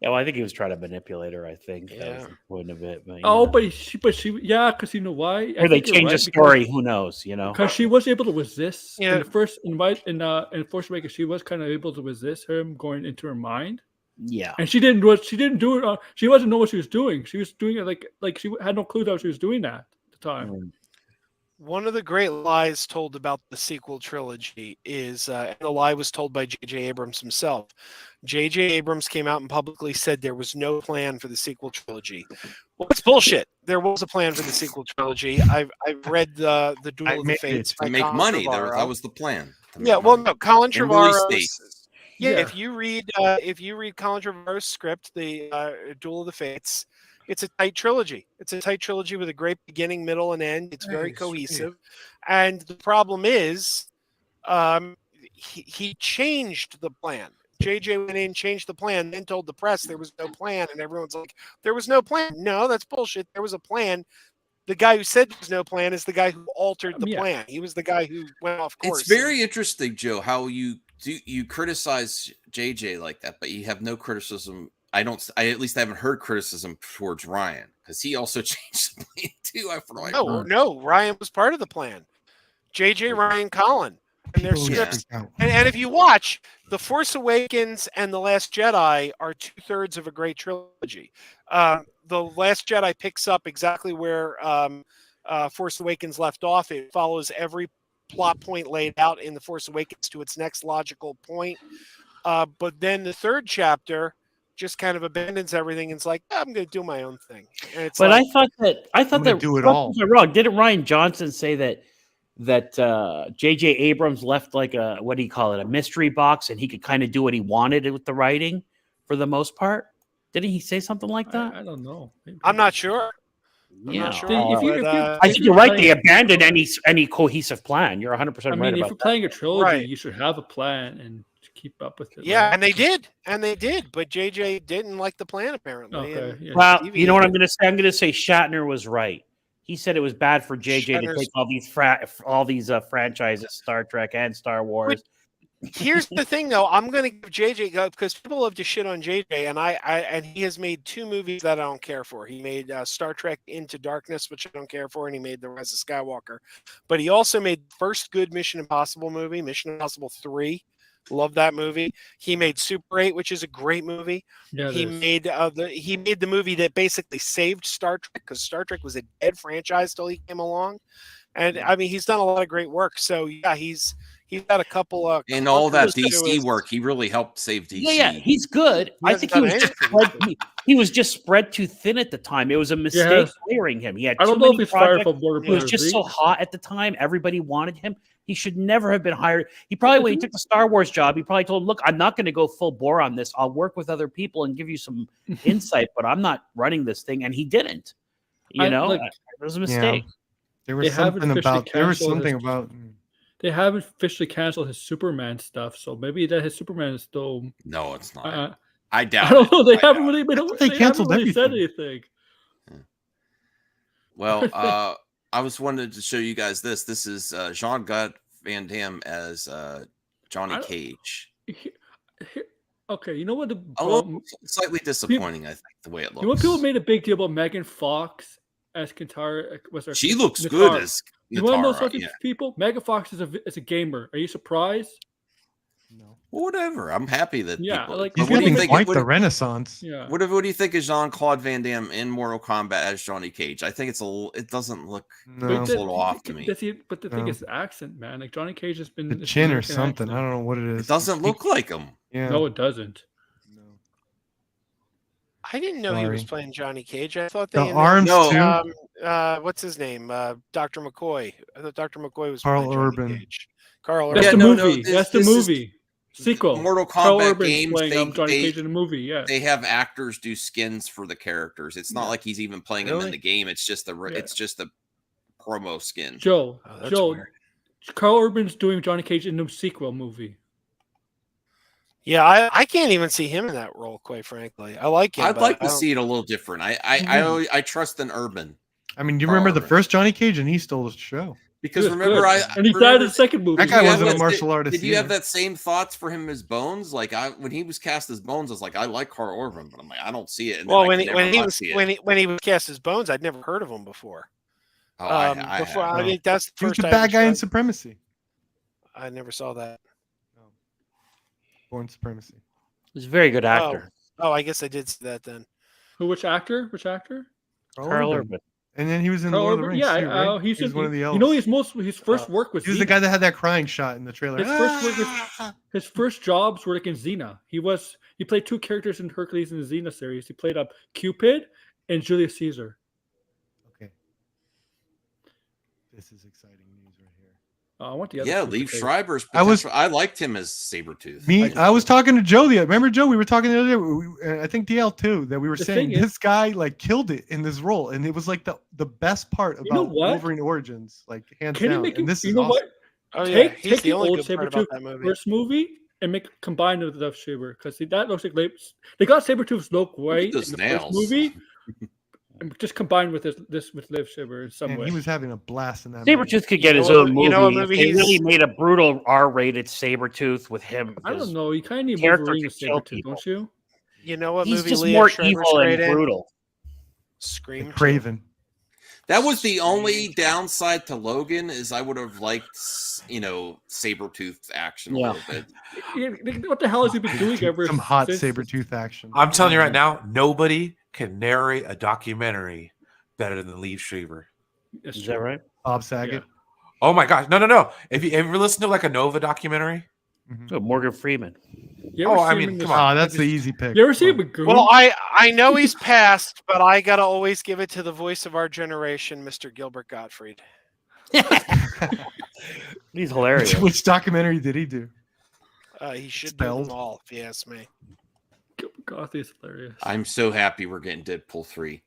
Yeah, well, I think he was trying to manipulate her. I think that was Yeah. the point of it. But, Oh, but she, yeah, because you know why? or they changed the story. Who knows? Because she was able to resist. Yeah. In the first in Force Awakens, she was kind of able to resist him going into her mind, Yeah, and she didn't do it. She didn't do it. She wasn't know what she was doing. She was doing it like she had no clue that she was doing that at the time. Mm. One of the great lies told about the sequel trilogy is, and the lie was told by J.J. Abrams himself. J.J. Abrams came out and publicly said there was no plan for the sequel trilogy. Well, it's bullshit. There was a plan for the sequel trilogy. I've read the Duel of the Fates To by make Colin money. Trevorrow. That was the plan. to make Yeah, well, money. no, Colin And release Trevorrow. dates. Yeah, Yeah. if you read Colin Trevorrow's script, the Duel of the Fates, it's a tight trilogy. It's a tight trilogy with a great beginning, middle, and end. It's very Hey, sweet. cohesive. And the problem is, he changed the plan. JJ went in, changed the plan, then told the press there was no plan, and everyone's like, "There was no plan." No, that's bullshit. There was a plan. The guy who said there was no plan is the guy who altered the Yeah. plan. He was the guy who went off course. It's very interesting, Joe, how you criticize JJ like that, but you have no criticism. I at least haven't heard criticism towards Ryan because he also changed the plan too. I forgot. No, Ryan was part of the plan. JJ, Ryan, Colin, and their people always scripts. freak out. And if you watch, The Force Awakens and The Last Jedi are 2/3 of a great trilogy. The Last Jedi picks up exactly where Force Awakens left off. It follows every plot point laid out in The Force Awakens to its next logical point. But then the third chapter just kind of abandons everything and it's like, I'm going to do my own thing. And it's But like, I thought that do it correct me all. if I'm wrong. Didn't Ryan Johnson say that J.J. Abrams left like a, what do you call it, a mystery box, and he could kind of do what he wanted with the writing for the most part? Didn't he say something like that? I don't know. Maybe. I'm not sure. I'm Yeah. not sure. If you- but, I think you're right. They abandoned any cohesive plan. You're 100% I right mean, if about you're playing a trilogy, Right. you should have a plan and keep up with it. yeah, right? and they did. But JJ didn't like the plan apparently. Okay. and Yeah. Well, you know what I'm deviated. going to say? I'm going to say Shatner was right. He said it was bad for JJ to Shatner's- take all these franchises, Star Trek and Star Wars. Here's the thing, though. I'm going to give JJ because people love to shit on JJ, and he has made 2 movies that I don't care for. He made Star Trek Into Darkness, which I don't care for, and he made The Rise of Skywalker. But he also made the first good Mission Impossible movie, Mission Impossible 3. Love that movie. He made Super 8, which is a great movie. Yeah, He made the movie that basically saved Star Trek because Star Trek was a dead franchise till he came along. And I mean, he's done a lot of great work. So yeah, he's got a couple of And all that clunkers to DC his- work, he really helped save DC. Yeah, he's good. He I hasn't think he done was just anything. he was just spread too thin at the time. It was a mistake Yes. hiring him. He had I too don't know many if he's fired projects. from Border He was Brothers. just so hot at the time. Everybody wanted him. He should never have been hired. He probably, when he took the Star Wars job, he probably told, "Look, I'm not going to go full bore on this. I'll work with other people and give you some insight, but I'm not running this thing." And he didn't. I- You know, look, it was a mistake. There was They haven't something officially about. There was canceled something his- about. They haven't officially canceled his Superman stuff, so maybe that his Superman is still. No, it's not. I I doubt don't know. They it. I haven't doubt really it. been. I thought they They canceled haven't really said everything. anything. Well, I was wanted to show you guys this. This is Jean-Claude Van Damme as Johnny I don't- Cage. Okay, you know what the A little slightly disappointing, I think, the way it You know what looks. people made a big deal about Megan Fox as Katara? Was her She looks Natara. good as You want to know Natara. something, Yeah. people? Megan Fox is a gamer. Are you surprised? No. Well, whatever. I'm happy that Yeah, people. like, but He's what do you getting think? quite What, the renaissance. Yeah. what do you think of Jean-Claude Van Damme in Mortal Kombat as Johnny Cage? I think it doesn't look. No. It's a little off to me. But the thing No. is, the accent, man. Like Johnny Cage has been The it's chin or American something. accent. I don't know what it is. It doesn't look like him. Yeah. No, it doesn't. No. I didn't know he was Sorry. playing Johnny Cage. I thought The they arms No. too. what's his name? Dr. McCoy. I thought Dr. McCoy was Carl playing Johnny Urban. Cage. Carl That's Urban. the Yeah, no, movie. That's the this is- movie. Sequel. Mortal Carl Kombat Urban's games. playing Johnny They Cage in a movie. Yeah. they have actors do skins for the characters. It's not Yeah. like he's even playing them in Really? the game. It's just the Yeah. it's just the promo skin. Joe. Oh, that's Joe. weird. Carl Urban's doing Johnny Cage in the sequel movie. Yeah, I can't even see him in that role, quite frankly. I like him. I'd but like I to don't- see it a little different. I trust an Urban I mean, do you Carl remember the Urban. first Johnny Cage, and he stole the show. because He was remember good. and he died in remember- the second movie. That guy Did you wasn't have a that- martial artist. Did you have either. that same thoughts for him as Bones? Like when he was cast as Bones, I was like, I like Carl Urban, but I'm like, I don't see it. And then Well, I when could he never when he not was see it. when he was cast as Bones, I'd never heard of him before. Oh, Before have. I think that's the He was first the I bad ever guy in saw- Supremacy. I never saw that. Born Supremacy. He's a very good actor. Oh, I guess I did see that then. Which actor? Which actor? Carl Urban. And then he was in Carl Lord of the Urban? Rings. Yeah, too, right? he's He was one of the elves. You know, his first work was He was the guy that had that crying shot in the trailer. His first work was his first jobs were like in Xena. He played 2 characters in Hercules in the Xena series. He played up Cupid and Julius Caesar. Okay. This is exciting news right here. I want the other. Yeah, two to Liev say- Schreiber's. I was- I liked him as Sabertooth. I was talking to Joe remember Joe? We were talking the other day. I think DL too, that we were The saying thing is- this guy like killed it in this role, and it was like the best part You know about what? Wolverine Origins, like hands Can you down. make And it? this You is know awesome. what? Oh yeah, Take he's the the only old good part Sabertooth about that movie. first movie and make it combined with the Saber because that looks like they got Sabertooth's look right in those the nails. first movie, and just combined with this with Liv Saber in some And way. he was having a blast in that. movie. Sabretooth could get You his know own what- movie. you know what if movie they he's- really made a brutal R-rated Sabretooth with him. I don't because know. You kind of need character Wolverine could with kill Sabertooth, people. don't you? You know what He's movie just Liev more Schreiber's evil great and in? brutal. Scream. 2. Craven. That was the only downside to Logan is I would have liked, Sabertooth action a Yeah. little bit. What the hell has he been doing ever? Some hot since- Sabertooth action. I'm telling you right now, nobody can narrate a documentary better than Liev Schreiber. That's Is true. that right? Bob Saget. Oh my gosh, no! If you ever listen to like a Nova documentary, Oh, Morgan Freeman. You ever Oh, I see him mean, in the- come on. Oh, that's the easy pick. You ever see Come him on. with Goon? Well, I know he's passed, but I gotta always give it to the voice of our generation, Mr. Gilbert Gottfried. He's hilarious. Which documentary did he do? He should Spelled? do them all, if you ask me. Goth is hilarious. I'm so happy we're getting Deadpool 3.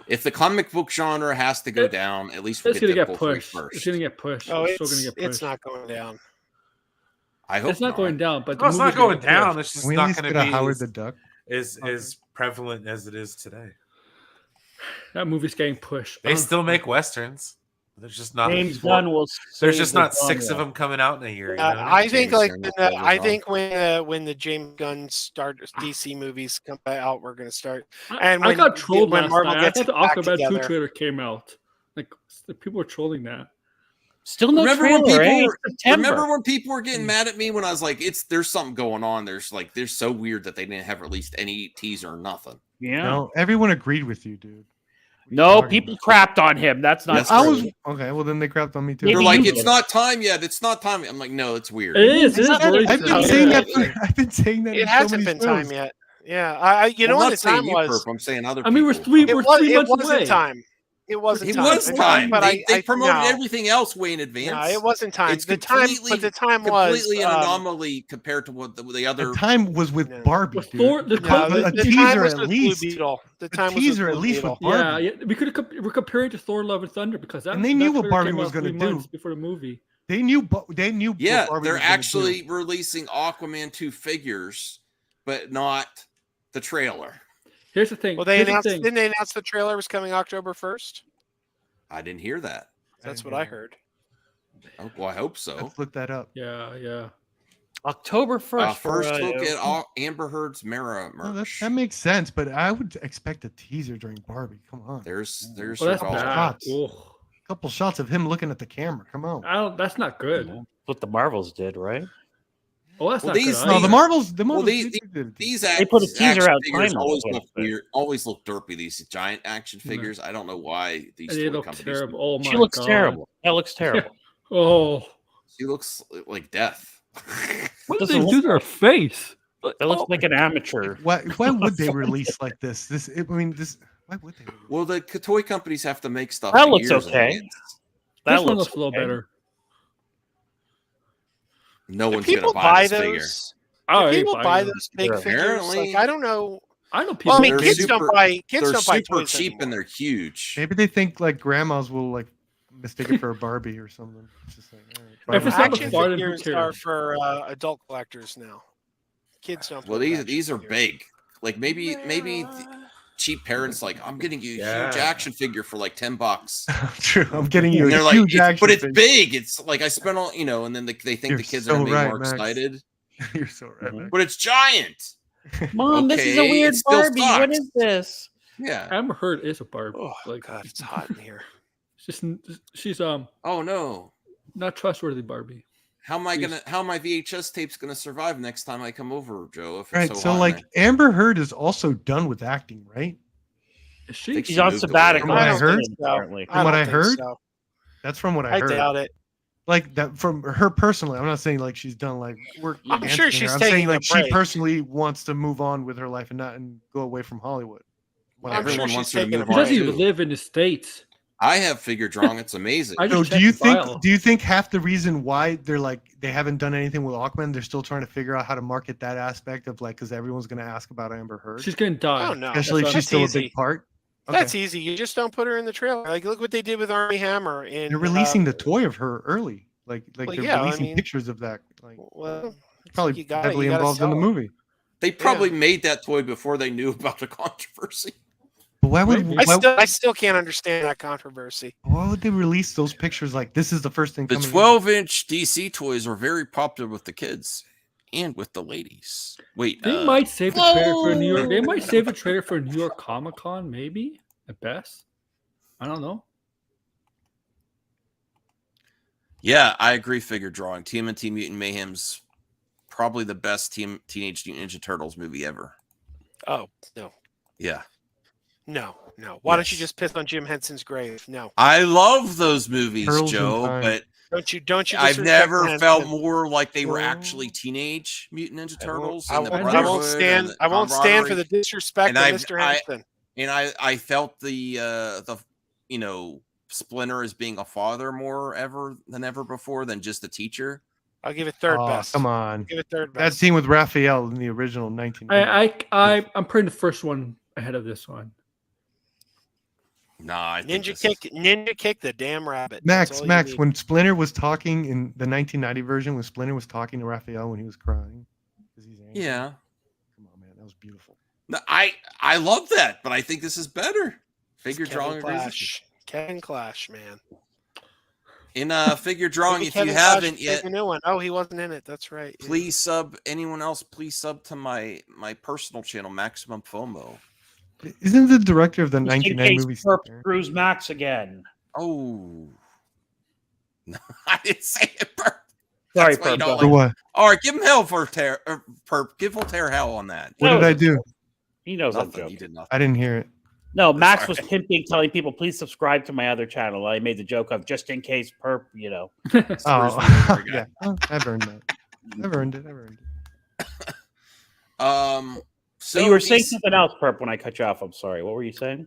If the comic book genre has to go down, at least we'll It's get gonna Deadpool get 3 pushed. first. It's gonna get pushed. Oh, it's still gonna get pushed. it's not going down. I hope It's not going down, but the No, it's not movie's gonna going get down. pushed. It's just Can we at not least going get to a be Howard the Duck? as prevalent as it is today. That movie's getting pushed. They still make westerns. There's just not. James Gunn will. There's save just the not 6 of genre. them coming out in a year. You know what I mean? I think James like Gunn when was I on. think when the James Gunn DC movies come out, we're gonna start. I And when- got trolled when last Marvel night. I gets thought the back Aquaman 2 together. trailer came out. Like the people were trolling that. Still no Remember trailer. when people eh? were- It's September. Remember when people were getting mad at me when I was like, there's something going on. There's so weird that they didn't have released any teaser or nothing. Yeah. No, everyone agreed with you, dude. No, people crapped on him. That's not. That's I true. was okay. Well, then they crapped on me too. Maybe They're like, you it's did. not time yet. It's not time. I'm like, no, it's weird. It is. It is. I've really I've been true. saying that. Yeah. I've been saying that. It in so hasn't many been time shows. yet. Yeah, you know I'm what not the saying time you, was? Perp, I'm saying other I mean, we're people. three It months wasn't away. time. It wasn't It time. was time. But They promoted no. everything else way in advance. No, it wasn't time. It's The time, completely- but the time was completely an anomaly compared to what the other. The time was with No. Barbie, With dude. Thor, the No, company- a the teaser time was at with least. Blue Beetle. The A time teaser was at with least Blue with Beetle. Barbie. yeah, we could have. We're comparing to Thor: Love and Thunder because that, And they knew that what trailer Barbie came was out gonna 3 do. months before the movie. They knew. They knew. what Yeah, Barbie they're was gonna actually do. releasing Aquaman 2 figures, but not the trailer. Here's the thing. Well, they Here's announced. the thing. Didn't they announce the trailer was coming October 1st? I didn't hear that. That's didn't what I hear heard. Oh, well, I hope so. Let's look that up. Yeah. October 1st. First look at Amber Heard's Mara No, merch. that makes sense, but I would expect a teaser during Barbie. Come on, There's Well, that's your couple call. bad. shots. Ugh. a couple shots of him looking at the camera. Come on. I don't. That's not good. What the Marvels did, right? Oh, that's Well, not these- good. No, either. the Marvels. Well, did it. These They put a teaser action out figures time always on it, look but- weird. Always look derpy. These giant action Yeah. figures. I don't know why these They toy look companies. terrible. Oh my She looks God. terrible. That looks terrible. Oh, She looks like death. what did Doesn't they look do to her face? That looks like an amateur. Why would they release like this? Why would they? Release? Well, the toy companies have to make stuff. That for looks years in okay. advance. That This one looks looks a little okay. better. No Do one's gonna people buy buy this figure. those? I Do ain't people buying buy them. those big Sure. figures? Apparently- Like, I don't know. I know people. Well, I mean, They're kids super- don't buy. Kids They're don't buy super toys cheap anymore. and they're huge. Maybe they think like grandmas will like mistake it for a Barbie or something. It's just like, all right, If it's Barbie. not Action Barbie, who figures cares? are for adult collectors now. Kids don't. Well, play with these action are figures. big. Like maybe cheap parents like I'm getting you a huge Yeah. action figure for like $10. True. I'm getting you And a they're like, huge action but it's figure. big. It's like I spent all, and then they think You're the kids so are gonna be right, more Max. excited. You're so right, Mhm. man. But it's giant. Mom, this is a Okay, weird it still Barbie. What sucks. is this? Yeah. Amber Heard is a Barbie. Oh like, God, it's hot in here. she's Oh no. not trustworthy Barbie. How am I Jeez. gonna? How my VHS tape's gonna survive next time I come over, Joe? If it's Right. so, So hot in like there? Amber Heard is also done with acting, right? Is she? Think She's she on moved away. sabbatical. From what I don't heard- think so. apparently. From what don't I think heard, so. That's from what I I heard. doubt it. Like that from her personally. I'm not saying like she's done like work. I'm dancing sure here. she's I'm taking saying a like she break. personally wants to move on with her life and go away from Hollywood. I'm Whatever. sure Everyone she's wants her to taking a move She on doesn't break. even too. live in the States. I have figure drawing. It's amazing. I So just do you checked the think file. do you think half the reason why they're like they haven't done anything with Aquaman, they're still trying to figure out how to market that aspect of like because everyone's going to ask about Amber Heard, She's gonna die. Oh no, especially if that's she's still a easy. big part. That's easy. You just don't put her in the trailer. Like, look what they did with Armie Hammer. In, They're releasing the toy of her early, like well, they're yeah, I releasing mean- pictures of that. Like Well, probably you gotta- heavily you gotta involved in the sell it. movie. They probably made that toy before they knew about the controversy. But why would Maybe. I still can't understand that controversy. why would they release those pictures like this is the first thing The coming in? 12-inch DC toys were very popular with the kids and with the ladies. Wait, They might save the trailer for New York. They might save a trailer for New York Comic Con, maybe at best. I don't know. Yeah, I agree. Figure drawing. TMNT Mutant Mayhem's probably the best Teenage Mutant Ninja Turtles movie ever. Oh no, Yeah, no. Why don't you Yes. just piss on Jim Henson's grave? No. I love those movies, Turtles in Joe. Time. But Don't you? I've disrespect never Hanson. felt more like they were actually teenage Mutant Ninja Turtles. I and the won't brotherhood stand. and the I won't stand for camaraderie. the disrespect And of I've- Mr. Hanson. And I felt the Splinter as being a father more than ever before than just a teacher. I'll give it third Oh, best. come on. Give it third That best. scene with Raphael in the original 1990. I'm putting the first one ahead of this one. Nah, I think Ninja kick the damn rabbit. That's all Max, you need. when Splinter was talking in the 1990 version, when Splinter was talking to Raphael when he was crying, 'cause he's angry. Yeah. Come on, man, that was beautiful. No, I love that, but I think this is better. Figure It's drawing Kevin agrees with Clash. Kevin Clash, man. you. In figure drawing, Maybe if Kevin you Clash haven't should yet, take a new one. Oh, he wasn't in it. That's right. Yeah. please sub. Anyone else, please sub to my personal channel, Maximum FOMO. Isn't the director of the Just in 99 case movie? Perp screws Max again. Oh, no, I didn't say it. Perp. Sorry, That's why you Perp. don't go like- For what? All right, give him hell for Perp. Give Voltaire hell on that. What No, did I do? He knows I'm Nothing. You joking. did nothing. I didn't hear it. No, Max Sorry. was pimping, telling people, please subscribe to my other channel. I made the joke of just in case Perp, Screws Oh, me over again. yeah. Oh, I've earned that. I've earned it. So So you were saying these- something else, Perp, when I cut you off. I'm sorry. What were you saying?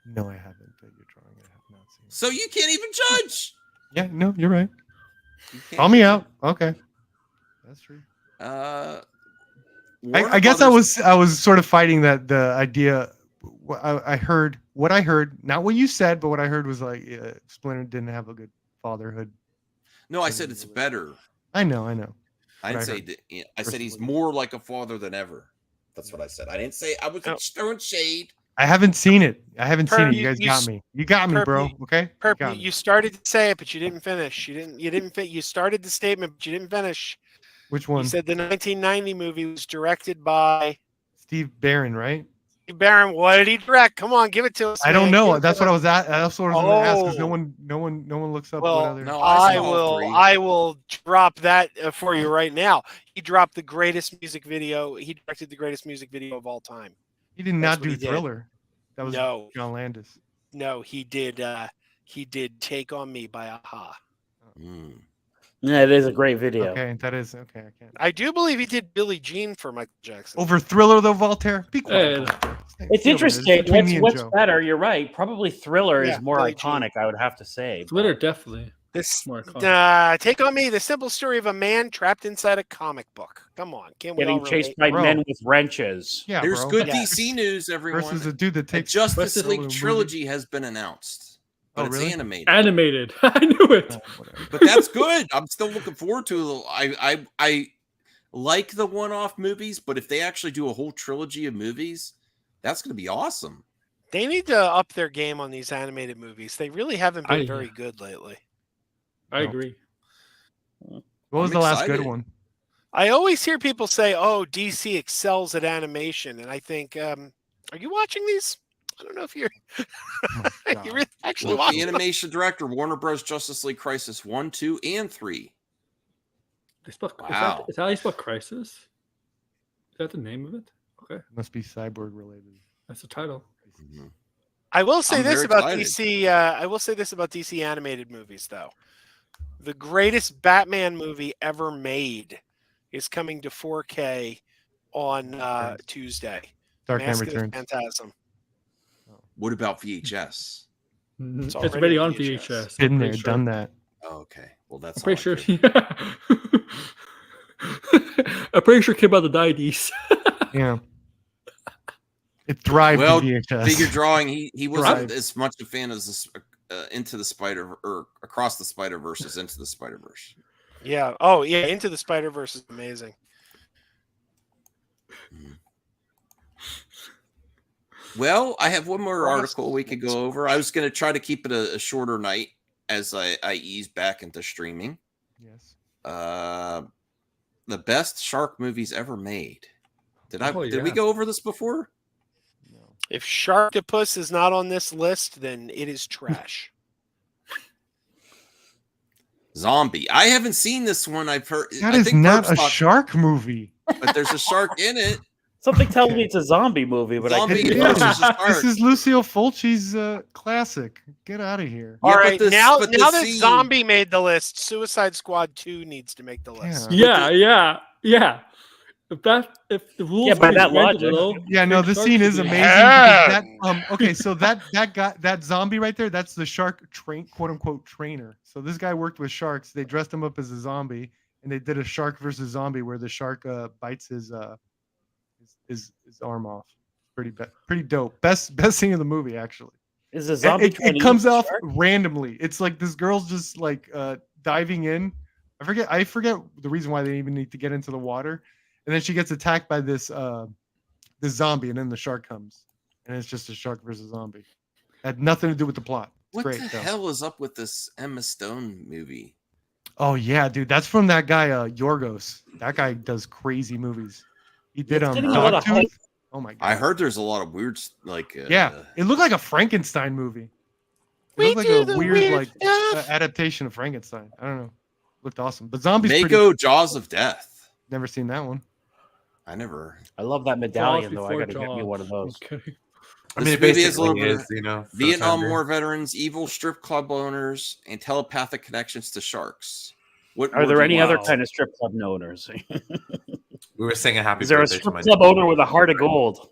No, I haven't. But you're drawing. I have not seen it. So you can't even judge. Yeah, no, you're right. You can't Call me even- out. Okay, that's true. Warner I guess Brothers- I was sort of fighting that the idea. I heard what I heard, not what you said, but what I heard was like Splinter didn't have a good fatherhood. No, I said it's better. I know. I What I didn't say. heard. I said he's Versus- more like a father than ever. That's what I said. I didn't say I was Oh. throwing shade. I haven't seen it. Perp, You guys you got me. You got me, Perp, bro. you- Okay. Perp, got me. you started to say it, but you didn't finish. You started the statement, but you didn't finish. Which You one? said the 1990 movie was directed by Steve Barron, right? Steve Barron. What did he direct? Come on, give it to us. I don't man. know. Give it That's to what I us. was at. That's what I was going to ask because Oh. no one looks up Well, what other. No, I saw all three. will drop that for you right now. He dropped the greatest music video. He directed the greatest music video of all time. He did that's not what do he did. Thriller. That was No. John Landis. No, he did. He did "Take on Me" by Aha. Mm. Yeah, it is a great video. Okay, that is okay. I can't. I do believe he did "Billie Jean" for Michael Jackson. Over Thriller though, Voltaire. Be quiet. Hey, Voltaire. Stay It's over there. interesting. Between me and What's Joe. better? You're right. Probably Thriller Yeah, is more Billie Jean. iconic, I would have to say. Twitter definitely This more iconic. "Take on Me," the simple story of a man trapped inside a comic book. Come on, can't we all Getting chased relate? by Bro. men with wrenches. Yeah, There's bro. good Yeah. DC news, everyone. Versus a dude that A takes Justice versus- League movie. trilogy has been announced, but Oh, it's really? animated. Animated. I knew it. Oh, whatever. But that's good. I'm still looking forward to it. I like the one-off movies, but if they actually do a whole trilogy of movies, that's going to be awesome. They need to up their game on these animated movies. They really haven't been very good lately. I No. agree. What was I'm the last excited. good one? I always hear people say, "Oh, DC excels at animation," and I think, are you watching these? I don't know if you're. Oh, my you God. really actually Look, watching. the animation director, Warner Bros. Justice League Crisis 1, 2, and 3. They spell, Wow. is that how you spell crisis? Is that the name of it? Okay, Must be cyborg related. that's the title. I will say I'm this very about excited. DC. I will say this about DC animated movies, though. The greatest Batman movie ever made is coming to 4K on Tuesday. Dark Knight Mask of the Returns. Phantasm. What about VHS? It's already already on on VHS. VHS. Been I'm there, pretty sure. done that. Oh, okay. Well, that's I'm pretty all sure. I care. I'm pretty sure it came out of the 90s. Yeah. It thrived Well, in VHS. Figure drawing, he wasn't Right. as much a fan as this, Into the Spider or Across the Spider Verse as Into the Spider Verse. Yeah. Oh, yeah. Into the Spider-Verse is amazing. Well, I have one more Across article the we could go over. I was going to try to keep it a shorter night as I ease back into streaming. Yes. The best shark movies ever made. Did Oh, we yeah. go over this before? No. If Sharktopus is not on this list, then it is trash. Zombie. I haven't seen this one. I've heard That I is think not Burbs a talked- shark movie. but there's a shark in it. Something tells me it's a zombie movie, but Zombie I could be Yeah. versus a This shark. is Lucio Fulci's classic. Get out of here. Yeah, All but right, this- now but that this scene- Zombie made the list, Suicide Squad 2 needs to make the list. Yeah. If the rules by were that bent a logic. little, Yeah, no, big this shark scene should is be in amazing. it. Because that okay, so that guy, that zombie right there, that's the shark quote unquote trainer. So this guy worked with sharks. They dressed him up as a zombie, and they did a shark versus zombie where the shark bites his arm off. Pretty dope. Best scene of the movie actually. Is a zombie trying It to comes eat the off shark? randomly. It's like this girl's just like diving in. I forget the reason why they even need to get into the water, and then she gets attacked by this zombie, and then the shark comes, and it's just a shark versus zombie. Had nothing to do with the plot. It's What great. the though. hell is up with this Emma Stone movie? Oh yeah, dude, that's from that guy Yorgos. That guy does crazy movies. He did It's getting a lot of hype. Dogtooth. Oh my god. I heard there's a lot of weird, like, Yeah, it looked like a Frankenstein movie. It We looked like do a the weird weird like stuff. adaptation of Frankenstein. I don't know. Looked awesome. But zombies pretty, Mako Jaws of Death. never seen that one. I never. I love that medallion, though. I before gotta get me Jaws. one of those. Okay. I This mean, it movie is a basically little is, you know, for the Vietnam time War being. veterans, evil strip club owners, and telepathic connections to sharks. What Are more there do any you other want? kind of strip club owners? We were singing happy Is there a birthday to strip my club owner with a heart of gold?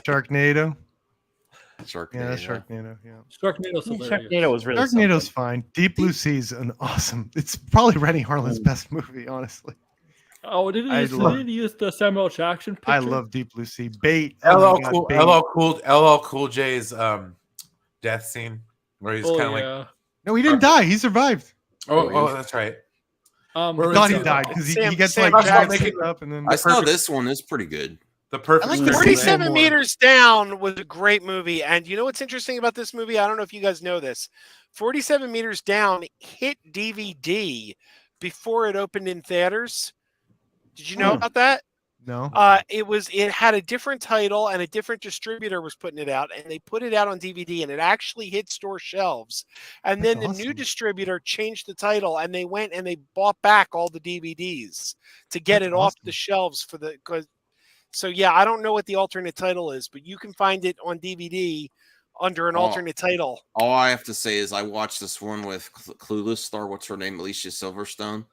Sharknado. Sharknado. Yeah, that's Sharknado. Yeah. Sharknado's hilarious. Sharknado was really Sharknado's something. fine. Deep Blue Sea is an awesome. It's probably Rennie Harlan's best movie, honestly. Oh, didn't I he use the Samuel Jackson picture? I love Deep Blue Sea. Bait. Oh my God, Bait. LL Cool J's death scene where he's Oh, kind of like, yeah. No, he didn't die. He survived. oh, that's right. I Where thought is he it? died because he Sam- gets Sam like Jackson. jacked up and then I saw perfect- this one. It's pretty good. The perfect. I like scene. the 47 more. Meters Down was a great movie. And you know what's interesting about this movie? I don't know if you guys know this. 47 Meters Down hit DVD before it opened in theaters. Did you know about that? no. It had a different title and a different distributor was putting it out, and they put it out on DVD, and it actually hit store shelves. And then That's the new awesome. distributor changed the title, and they went and they bought back all the DVDs to get That's it off the awesome. shelves for the. So yeah, I don't know what the alternate title is, but you can find it on DVD under an Oh. alternate title. All I have to say is I watched this one with Clueless star. What's her name? Alicia Silverstone.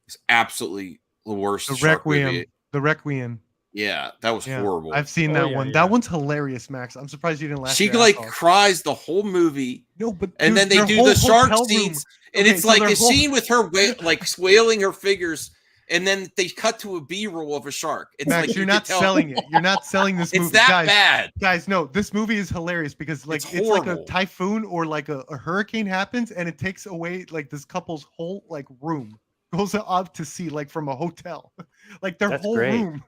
It's absolutely the worst. The shark Requiem. movie. The Requiem. Yeah, that was Yeah, horrible. I've seen Oh, that yeah, one. yeah. That one's hilarious, Max. I'm surprised you didn't laugh. She your like ass off. cries the whole movie, No, but and dude, then they their do whole the shark hotel room- scenes, and Okay, it's so like their a whole- scene with her like wailing her figures, and then they cut to a B-roll of a shark. It's Max, like you're you not could tell- selling it. You're not selling this movie. It's that guys, bad. Guys, no, this movie is hilarious because like It's it's like a horrible. typhoon or like a hurricane happens and it takes away like this couple's whole like room goes up to sea like from a hotel. Like their That's whole great. room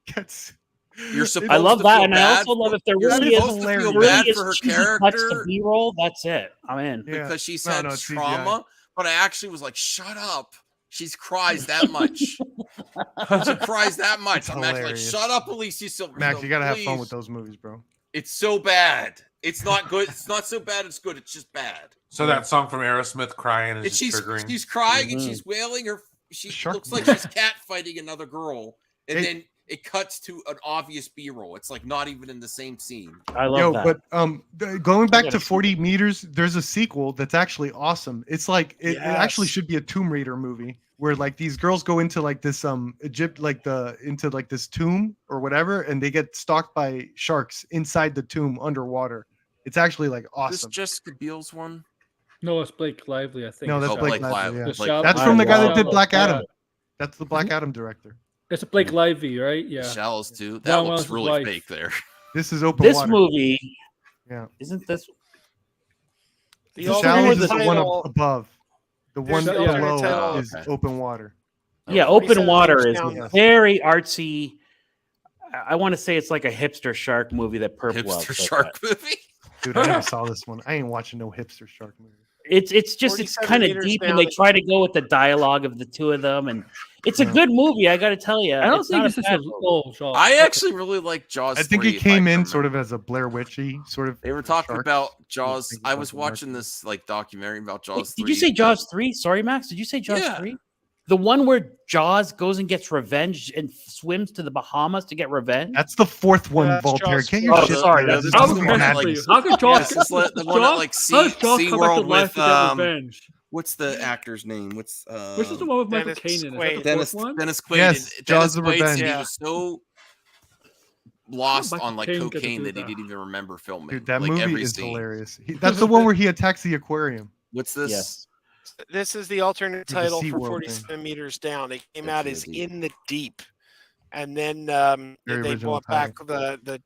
gets. You're it's- supposed I love to that, feel and I bad also love if there You're really is, supposed to feel hilarious. really bad is for her cheesy cuts to character B-roll. That's it. I'm in. Yeah. because she's No, had no, it's CGI. trauma. But I actually was like, "Shut up." She's cries that much. She cries that much. It's I'm actually like, hilarious. "Shut up, Alicia Silverstone." Max, you gotta have fun please." with those movies, bro. It's so bad. It's not good. It's not so bad. It's good. It's just bad. So that song from Aerosmith, "Crying," And is just triggering. she's crying and Mhm. she's wailing her. She Shark looks like movie. she's cat fighting another girl, and Hey. then it cuts to an obvious B-roll. It's like not even in the same scene. I love Yo, that. but going back gotta to see 40 meters, there's a sequel that's actually awesome. It's like it actually Yes. should be a Tomb Raider movie where like these girls go into like this Egypt into like this tomb or whatever, and they get stalked by sharks inside the tomb underwater. It's actually like This awesome. Jessica Biel's one. No, it's Blake Lively, I think. No, that's Oh, Blake Blake Lively, Lively. yeah. The Blake- Shallow- That's from the guy that did Shallow- Black Adam. yeah. That's the Black Adam director. It's a Blake Lively, right? Yeah. Shallows too. That That looks one's really wife. fake there. This is open this water. movie, Yeah. isn't this? The The alternate Shallows the is the one title- above. The one There's the alternate below title. is Okay. open water. Yeah, 47 Open Water Meters is Down. very artsy. I want to say it's like a hipster shark movie that Perp Hipster loves. shark movie. Dude, I never saw this one. I ain't watching no hipster shark movie. It's just 47 kind of meters deep, down. and they try to go with the dialogue of the two of them, and it's a Yeah. good movie. I got to tell you, I don't it's think not this is bad a movie. oh, Jaws. I Okay. actually really like Jaws. I think 3, it if came I in can sort remember. of as a Blair Witchy sort of. They were talking shark. about Jaws. Things I about was the watching market. this like documentary about Wait, Jaws. did you 3. say Jaws 3? Sorry, Max. Did you say Jaws Yeah. 3? The one where Jaws goes and gets revenge and swims to the Bahamas to get revenge. That's the fourth one, That's Voltaire. Jaws Get your four. shit Oh, sorry, together. this This How movie could one had like- Jaws? How could Jaws? This is the one at like How does Jaws come back to SeaWorld life with to get revenge? what's the actor's name? What's Which is the one with Michael Dennis Caine in it? Is that Quaid. the Dennis fourth one? Dennis Quaid. Yes, and Jaws Dennis of Quaid Revenge. said he Yeah. was so lost Michael on like Caine got to cocaine do that he that? didn't even remember filming. Dude, that like, movie every is scene. hilarious. That's the one where he attacks the aquarium. What's this? Yes. This is the alternate The title for SeaWorld 47 meters down. It came Into out the as Deep. In the Deep, and then Very they original brought back title. the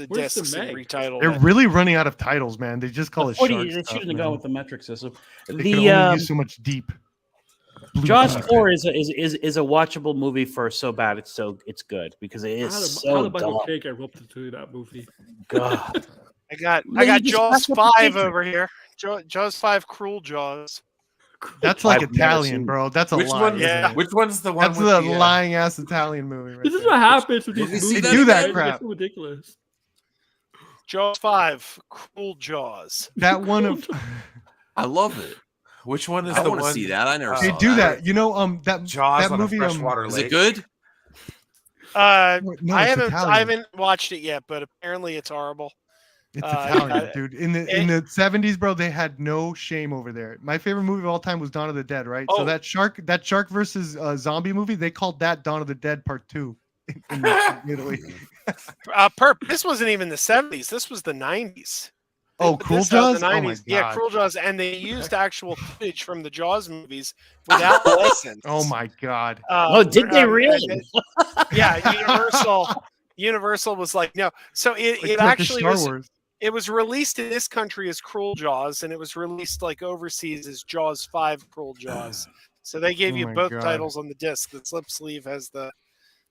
Where's the discs and Meg? retitled They're it. really running out of titles, man. They just call it 40, shark they stuff, shouldn't have gone man. with the metric system. They The can only use so much deep. Blue Jaws deep. 4 is a watchable movie for so bad it's good because it How is did so Michael dumb. Caine get roped into that movie? God. I got Well, you just Jaws watch what the 5 kids- over here. Jaws 5, Cruel Jaws. That's like I've never Italian, seen- bro. That's a Which lie. one? Yeah. Which one's the one? That's with a the, lying ass Italian movie. Right This is there. what happens with these Let me see movies. that do that guys. They crap. get so ridiculous. Jaws 5, Cruel Jaws. That one of I love it. Which one is I the want to one? see that. I never They they saw do that. You know, that Jaws that on movie. a freshwater Is lake. it good? No, I it's haven't Italian. I haven't watched it yet, but apparently it's horrible. It's Uh, Italian, yeah. dude. In the 70s, bro, they had no shame over there. My favorite movie of all time was Dawn of the Dead, right? Oh. So that shark versus zombie movie, they called that Dawn of the Dead Part 2 in Italy. Perp, this wasn't even the 70s. This was the 90s. They Oh, put Cruel this out in Jaws? the Oh my 90s. Yeah, God. Cruel Jaws, and they used actual footage from the Jaws movies without license. Oh my god. Oh, did they really? Yeah, Universal was like, no. So Like it Turkish actually Star was. Wars. It was released in this country as Cruel Jaws, and it was released like overseas as Jaws 5 Cruel Jaws. So they gave Oh you my both God. titles on the disc. The slip sleeve has the.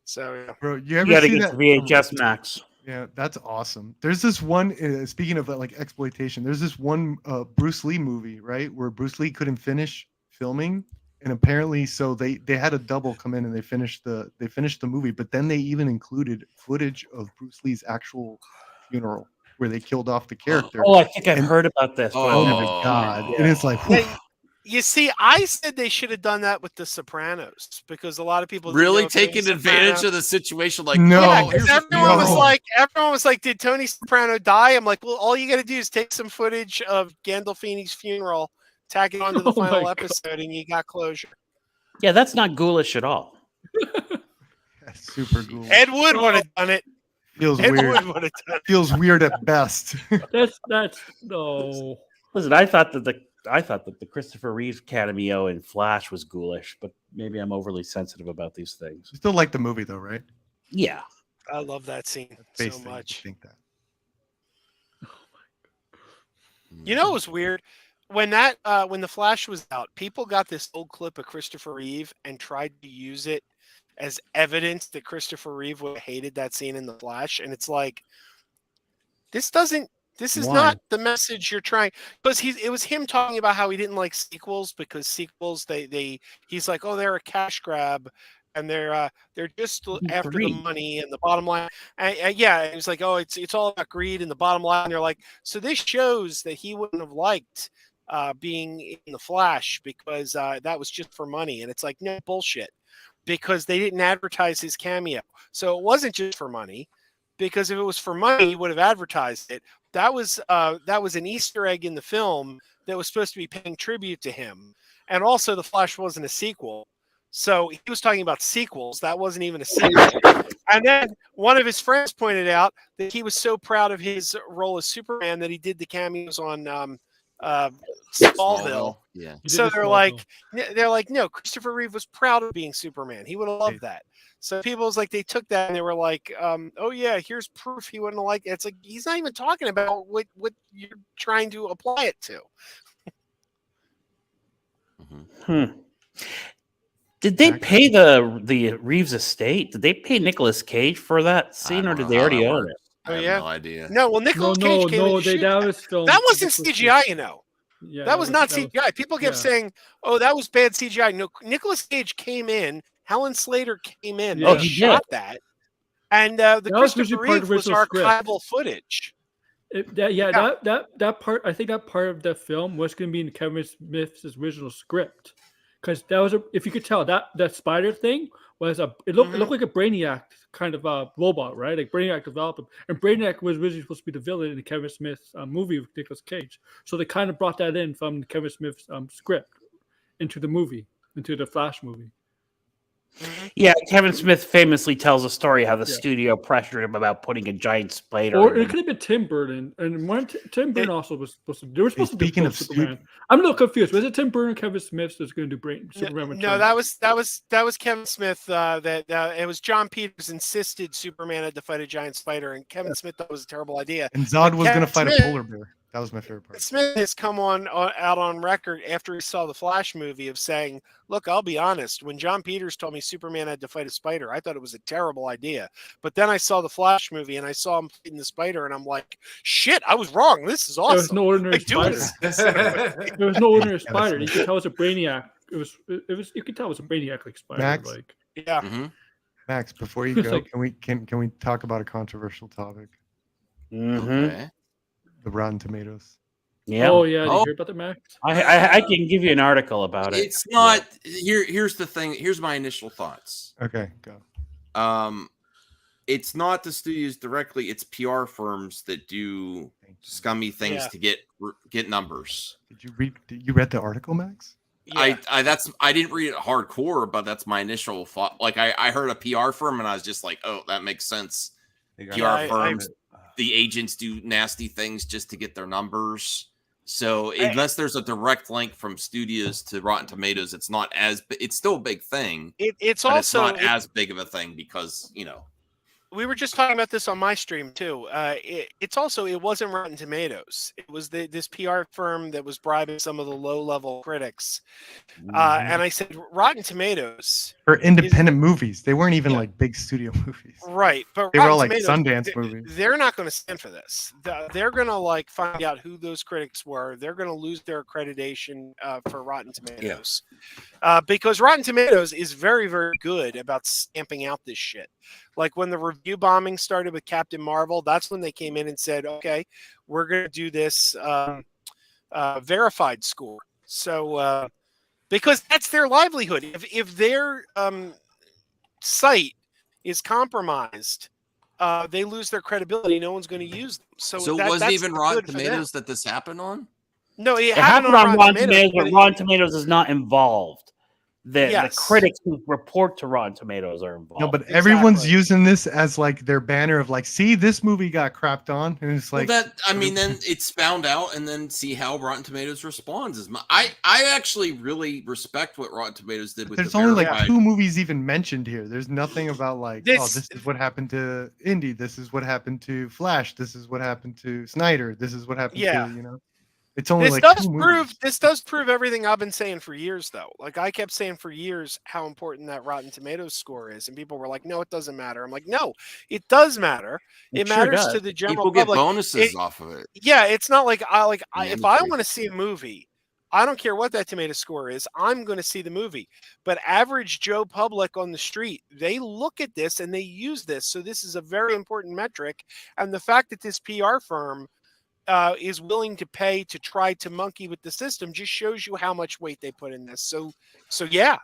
So yeah. Bro, you You ever gotta see get that? the VHS Max. Yeah, that's awesome. There's this one. Speaking of like exploitation, there's this one Bruce Lee movie, right, where Bruce Lee couldn't finish filming, and apparently, so they had a double come in and they finished the movie. But then they even included footage of Bruce Lee's actual funeral, where they killed off the character. Oh, I think I've And- heard about this. but Oh I've my never- god! Yeah. And it's like, whew, Yeah, you see, I said they should have done that with The Sopranos because a lot of people didn't Really know if they were taking advantage Sopranos. of the situation? Like, No. Yeah, oh, because here's everyone was No. like, did Tony Soprano die? I'm like, well, all you got to do is take some footage of Gandolfini's funeral, tag it onto the Oh my final God. episode, and you got closure. Yeah, that's not ghoulish at all. that's super cool. Ed Wood would have done it. Feels Ed weird. Wood would have done it. Feels weird at best. That's no. Listen, I thought that the Christopher Reeve cameo in Flash was ghoulish, but maybe I'm overly sensitive about these things. You still like the movie though, right? Yeah. I love that scene Face so thing, much. I think that. You know, it was weird when the Flash was out. People got this old clip of Christopher Reeve and tried to use it as evidence that Christopher Reeve would have hated that scene in the Flash, and it's like, this is Why? not the message you're trying. Because it was him talking about how he didn't like sequels because sequels he's like, oh, they're a cash grab. And they're just after the Greed. money and the bottom line. Yeah, it was like, oh, it's all about greed and the bottom line. And they're like, so this shows that he wouldn't have liked being in the Flash because that was just for money. And it's like, no, bullshit, because they didn't advertise his cameo. So it wasn't just for money, because if it was for money, he would have advertised it. That was an Easter egg in the film that was supposed to be paying tribute to him. And also, the Flash wasn't a sequel. So he was talking about sequels. That wasn't even a sequel. And then one of his friends pointed out that he was so proud of his role as Superman that he did the cameos on Smallville. Yeah. You did So this they're well, like, no, Christopher Reeve was proud of being Superman. He would have loved that. So people was like, they took that and they were like, oh yeah, here's proof he wouldn't have liked it. It's like, he's not even talking about what you're trying to apply it to. Did they pay the Reeves estate? Did they pay Nicolas Cage for that scene, or did they already own it? I have yeah? no idea. No, well, Nicolas Cage came in to shoot that that. was filmed. That wasn't this was- CGI, you know. Yeah, That was not that was- CGI. People kept yeah. saying, "Oh, that was bad CGI." No, Nicolas Cage came in. Helen Slater came in. Yeah. They He shot that, and the That was Christopher usually part of Reeve was original script. archival footage. That part, I think that part of the film was going to be in Kevin Smith's original script, because that was if you could tell that spider thing was it looked like a Brainiac kind of robot, right? Like Brainiac developed him, and Brainiac was originally supposed to be the villain in the Kevin Smith movie with Nicolas Cage. So they kind of brought that in from Kevin Smith's script into the movie, into the Flash movie. Yeah, Kevin Smith famously tells a story how the studio pressured him about putting a giant spider. Or it could have been Tim Burton, and when Tim Burton also was supposed to. They were supposed to do Superman. I'm a little confused. Was it Tim Burton, Kevin Smith that's going to do Superman? No, that was Kevin Smith. It was John Peters insisted Superman had to fight a giant spider, and Kevin Smith thought it was a terrible idea. And Zod was going to fight a polar bear. That was my favorite part. Smith has come out on record after he saw the Flash movie of saying, "Look, I'll be honest. When John Peters told me Superman had to fight a spider, I thought it was a terrible idea. But then I saw the Flash movie and I saw him fighting the spider, and I'm like, shit, I was wrong. This is awesome." There was no ordinary spider. There was no ordinary spider. You could tell it was a Brainiac. It was. You could tell it was a Brainiac-like spider. Max? Like, yeah. Mm-hmm. Max, before you go, can we talk about a controversial topic? Okay. The Rotten Tomatoes. Yeah. Oh yeah. Did you hear about the Max? I can give you an article about it. It's not. Here's the thing. Here's my initial thoughts. Okay, go. It's not the studios directly. It's PR firms that do scummy things to get numbers. Did you read the article, Max? Yeah. I didn't read it hardcore, but that's my initial thought. Like I heard a PR firm and I was just like, oh, that makes sense. PR firms, the agents do nasty things just to get their numbers. So unless there's a direct link from studios to Rotten Tomatoes, it's not as. It's still a big thing. It's not as big of a thing because we were just talking about this on my stream too. It wasn't Rotten Tomatoes. It was this PR firm that was bribing some of the low-level critics. And I said, Rotten Tomatoes for independent movies. They weren't even like big studio movies, right? But they Rotten were all like Tomatoes, Sundance movies. They're not going to stand for this. They're going to find out who those critics were. They're going to lose their accreditation for Rotten Tomatoes, because Rotten Tomatoes is very, very good about stamping out this shit. Like when the review bombing started with Captain Marvel, that's when they came in and said, okay, we're going to do this verified score. So, because that's their livelihood. If their site is compromised, they lose their credibility. No one's going to use them. So it wasn't even Rotten Tomatoes that this happened on? No, it happened on Rotten Tomatoes, but Rotten Tomatoes is not involved. The critics who report to Rotten Tomatoes are involved. No, but everyone's using this as like their banner of like, see, this movie got crapped on, and it's like then it's found out, and then see how Rotten Tomatoes responds. I actually really respect what Rotten Tomatoes did with. There's only like 2 movies even mentioned here. There's nothing about like, this is what happened to Indy. This is what happened to Flash. This is what happened to Snyder. This is what happened to It's only this does prove everything I've been saying for years, though. Like I kept saying for years how important that Rotten Tomatoes score is, and people were like, "No, it doesn't matter." I'm like, "No, it does matter. It matters to the general public. People get bonuses off of it." Yeah, it's not like if I want to see a movie, I don't care what that tomato score is. I'm going to see the movie. But average Joe public on the street, they look at this and they use this. So this is a very important metric. And the fact that this PR firm is willing to pay to try to monkey with the system just shows you how much weight they put in this. So yeah,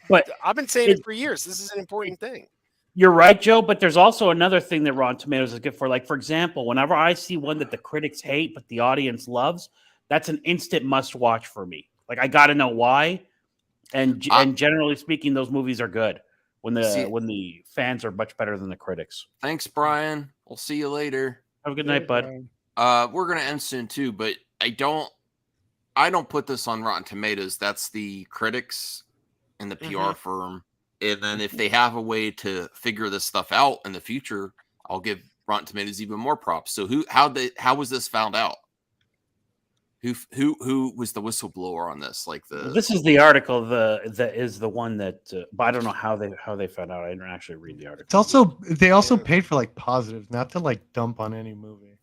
but I've been saying it for years. This is an important thing. You're right, Joe, but there's also another thing that Rotten Tomatoes is good for. Like, for example, whenever I see one that the critics hate but the audience loves, that's an instant must-watch for me. Like, I got to know why. And generally speaking, those movies are good when the fans are much better than the critics. Thanks, Brian. We'll see you later. Have a good night, bud. We're gonna end soon too, but I don't put this on Rotten Tomatoes. That's the critics and the PR firm. And then if they have a way to figure this stuff out in the future, I'll give Rotten Tomatoes even more props. So how was this found out? Who was the whistleblower on this? This is the article. That is the one that, but I don't know how they found out. I didn't actually read the article. They also paid for like positives, not to like dump on any movie.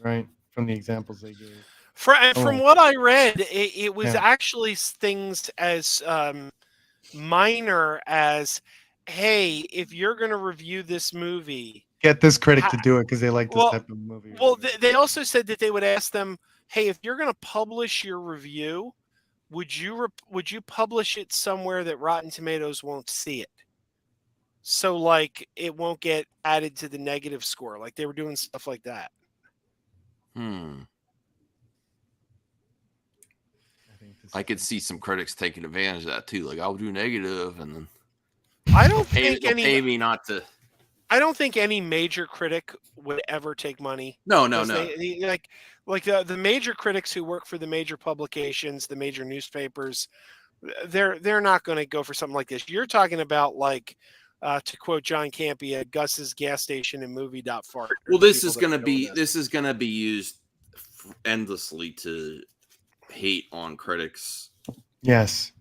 Right, from the examples they gave. From what I read, it was actually things as minor as, hey, if you're going to review this movie, get this critic to do it because they like this type of movie. Well, they also said that they would ask them, hey, if you're going to publish your review, would you publish it somewhere that Rotten Tomatoes won't see it? So like it won't get added to the negative score. Like they were doing stuff like that. I could see some critics taking advantage of that too. Like I'll do negative, and then I don't pay, think any. pay me not to. I don't think any major critic would ever take money. No. Like the major critics who work for the major publications, the major newspapers, they're not going to go for something like this. You're talking about like, to quote John Campea, Gus's gas station and movie.fart. Well, this is going to be used endlessly to hate on critics. Yes.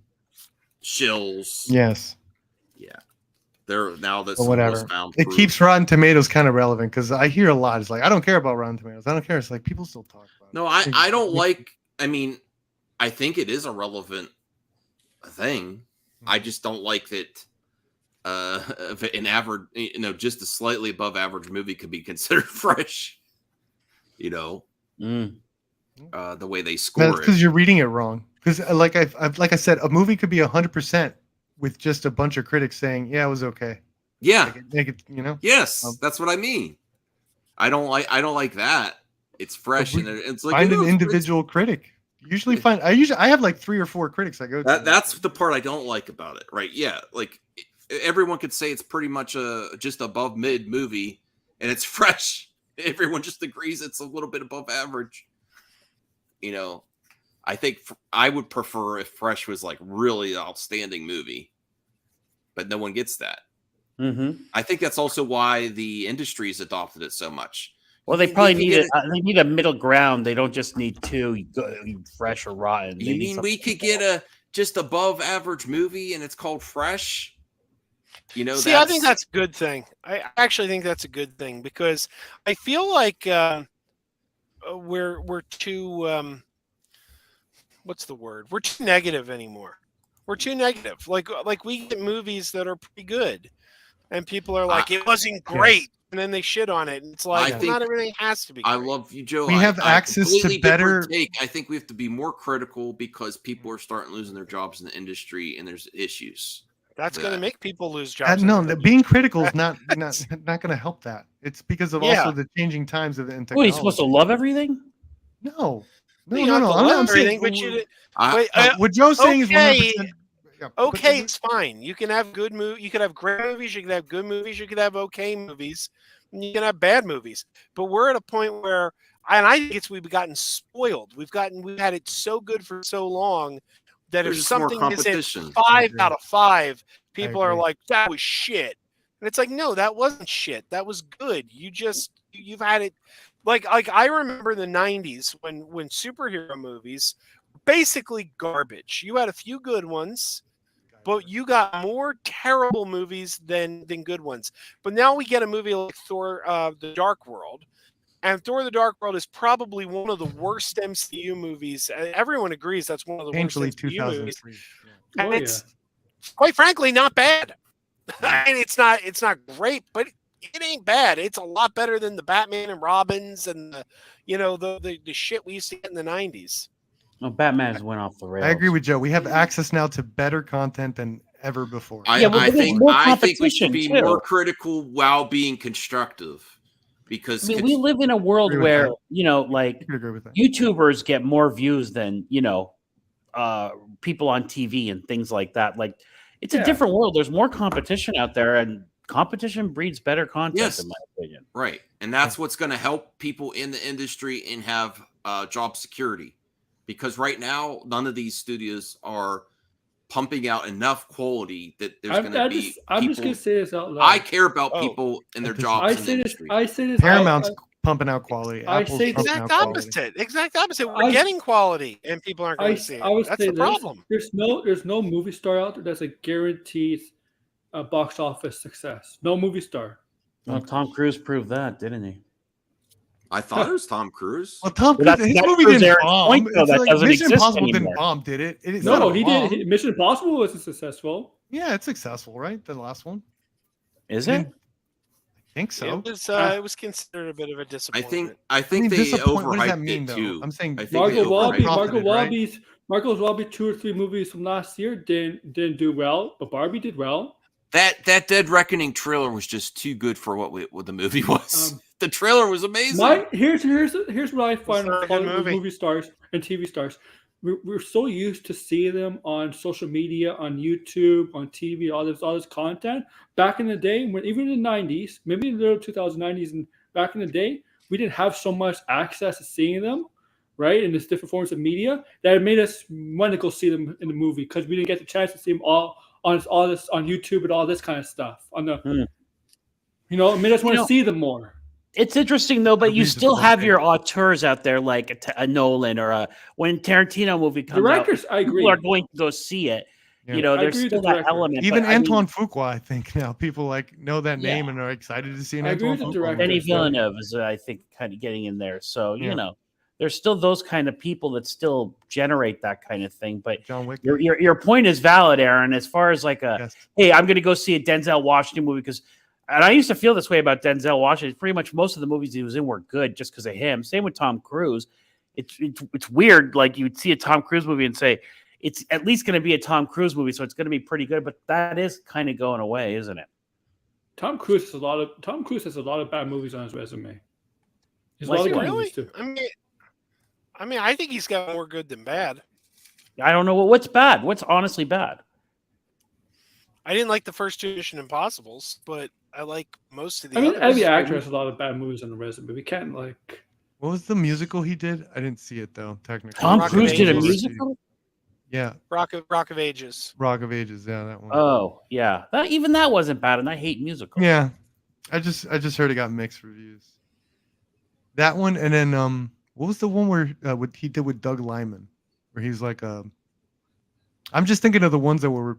Shills. Yes. Yeah. They're now that's whatever. It keeps Rotten Tomatoes kind of relevant because I hear a lot. It's like I don't care about Rotten Tomatoes. I don't care. It's like people still talk about it. No, I don't like. I mean, I think it is a relevant thing. I just don't like that. If an average, just a slightly above average movie could be considered fresh. The way they score That's because you're reading it wrong. Because like I said, a movie could be 100%. With just a bunch of critics saying, "Yeah, it was okay." Yeah, make it Yes, that's what I mean. I don't like that. It's fresh and it's like find an individual critic. I have like 3 or 4 critics I go to. That's the part I don't like about it, right? Yeah, like everyone could say it's pretty much a just above mid movie, and it's fresh. Everyone just agrees it's a little bit above average. I think I would prefer if Fresh was like really outstanding movie, but no one gets that. Mm-hmm. I think that's also why the industry's adopted it so much. Well, they probably they need a middle ground. They don't just need 2 Fresh or Rotten. You mean we could get a just above average movie and it's called Fresh? See, I think that's a good thing. I actually think that's a good thing because I feel like we're too. What's the word? We're too negative anymore. We're too negative. Like we get movies that are pretty good, and people are like, "It wasn't great," and then they shit on it. And it's like not everything has to be great. I love you, Joe. We have access to better. I think we have to be more critical because people are starting losing their jobs in the industry, and there's issues. That's going to make people lose jobs. No, being critical is not going to help that. It's because of also the changing times of technology. What, are you supposed to love everything? No. I'm saying, what Joe's saying is 100%. Yeah, okay, it's fine. You can have good movies. You can have great movies. You can have good movies. You can have okay movies. And you can have bad movies. But we're at a point where, and I think we've gotten spoiled. We've had it so good for so long that if something isn't 5 out of 5, people are like, "That was shit," and it's like, no, that wasn't shit. That was good. You've had it. Like I remember the 90s when superhero movies were basically garbage. You had a few good ones, but you got more terrible movies than good ones. But now we get a movie like Thor: The Dark World, and Thor: The Dark World is probably one of the worst MCU movies. Everyone agrees that's one of the worst MCU movies. Yeah. And it's quite frankly not bad. I mean, it's not great, but it ain't bad. It's a lot better than the Batman and Robins and the shit we used to get in the 90s. No, Batman's went off the rails. I agree with Joe. We have access now to better content than ever before. I think we should be more critical while being constructive. Because we live in a world where YouTubers get more views than people on TV and things like that. Like it's a different world. There's more competition out there, and competition breeds better content, in my opinion. Right, and that's what's going to help people in the industry and have job security. Because right now, none of these studios are pumping out enough quality that there's going to be. I'm just going to say this out loud. I care about people and their jobs in the industry. I say this. Paramount's pumping out quality. I say the exact opposite. Exact opposite. We're getting quality, and people aren't going to see it. That's the problem. There's no movie star out there that's a guaranteed box office success. No movie star. Well, Tom Cruise proved that, didn't he? I thought it was Tom Cruise. Well, Tom Cruise, his movie didn't bomb. Mission Impossible didn't bomb, did it? No, he did. Mission Impossible wasn't successful. Yeah, it's successful, right? The last one. Is it? I think so. It was considered a bit of a disappointment. I think they overhyped it too. I'm saying Margot Robbie's Marco Robbie 2 or 3 movies from last year didn't do well, but Barbie did well. That Dead Reckoning trailer was just too good for what the movie was. The trailer was amazing. Here's what I find not a good movie. movie stars and TV stars. We're so used to seeing them on social media, on YouTube, on TV, all this content. Back in the day, even in the 90s, maybe in the early 2090s, and back in the day, we didn't have so much access to seeing them, right? In this different forms of media that it made us want to go see them in the movie because we didn't get the chance to see them all this on YouTube and all this kind of stuff. On the, it made us want to see them more. It's interesting though, but you still have your auteurs out there like a Nolan or when Tarantino movie comes directors, out. I agree. People are going to go see it. Yeah. There's still that element. Even Antoine Fuqua, I think now people know that name and are excited to see an Antoine Fuqua. Denis Villeneuve is, I think, kind of getting in there. So there's still those kind of people that still generate that kind of thing. But John Wick. Your point is valid, Aaron. As far as like hey, I'm going to go see a Denzel Washington movie because. And I used to feel this way about Denzel Washington. Pretty much most of the movies he was in were good just because of him. Same with Tom Cruise. It's weird. Like you would see a Tom Cruise movie and say it's at least going to be a Tom Cruise movie, so it's going to be pretty good. But that is kind of going away, isn't it? Tom Cruise has a lot of bad movies on his resume. He's like, really? Too. I mean, I think he's got more good than bad. I don't know what's bad. What's honestly bad? I didn't like the first 2 Mission Impossibles, but I like most of the. Every actor has a lot of bad movies on the resume, but we can't like. What was the musical he did? I didn't see it though. Technically, Tom Cruise did a musical. Yeah, Rock of Ages. Rock of Ages, yeah, that one. Oh yeah, that wasn't bad, and I hate musicals. Yeah, I just heard it got mixed reviews. That one, and then what was the one where what he did with Doug Liman, where he's like I'm just thinking of the ones that were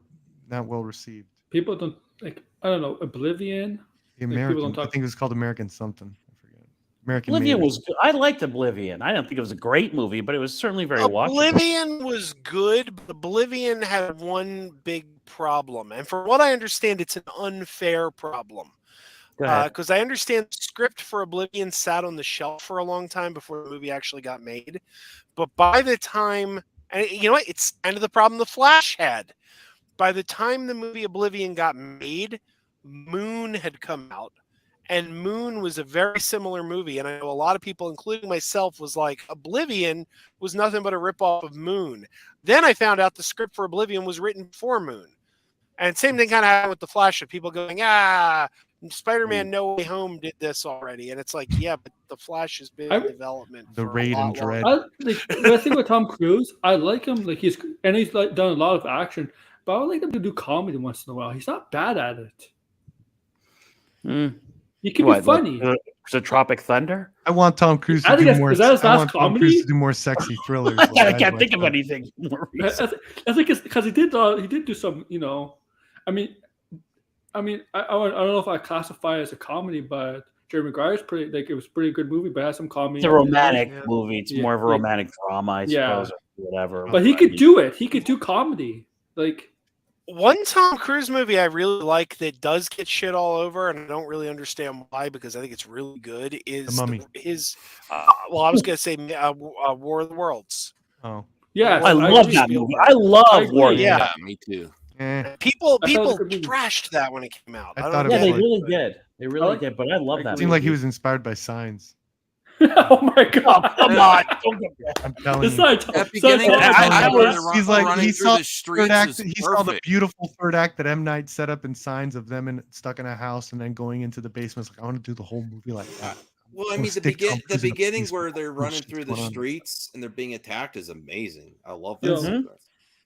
not well received. People don't like. I don't know. Oblivion. The American. I think it was called American something. I forget. American. Oblivion was good. I liked Oblivion. I don't think it was a great movie, but it was certainly very watchable. Oblivion was good, but Oblivion had one big problem, and for what I understand, it's an unfair problem. Because I understand the script for Oblivion sat on the shelf for a long time before the movie actually got made. But by the time, and you know what, it's kind of the problem The Flash had. By the time the movie Oblivion got made, Moon had come out. And Moon was a very similar movie. And I know a lot of people, including myself, was like, Oblivion was nothing but a ripoff of Moon. Then I found out the script for Oblivion was written for Moon. And same thing kind of happened with The Flash, of people going, Spider-Man No Way Home did this already. And it's like, yeah, but The Flash has been in development. The Raid and Dread. The thing with Tom Cruise, I like him. Like he's done a lot of action. But I would like him to do comedy once in a while. He's not bad at it. He can be funny. The Tropic Thunder? I want Tom Cruise to do more. Tom Cruise to do more sexy thrillers. I can't think of anything more recent. I think it's because he did do some. I mean, I don't know if I classify it as a comedy, but Jerry Maguire's pretty. Like it was a pretty good movie, but it has some comedy. It's a romantic movie. It's more of a romantic drama, I suppose, or whatever. But he could do it. He could do comedy. Like one Tom Cruise movie I really like that does get shit all over, and I don't really understand why because I think it's really good. Is The Mummy. I was gonna say War of the Worlds. Oh yeah, I love that movie. I love War. Yeah, me too. People trashed that when it came out. I they really did. They really did. But I love that. It seemed like he was inspired by Signs. Oh my god! Come on! I'm telling you. That beginning, he's like he saw the third act. He saw the beautiful third act that M. Night set up in Signs of them stuck in a house and then going into the basement. It's like I want to do the whole movie like that. Well, I mean, the beginning where they're running through the streets and they're being attacked is amazing. I love that.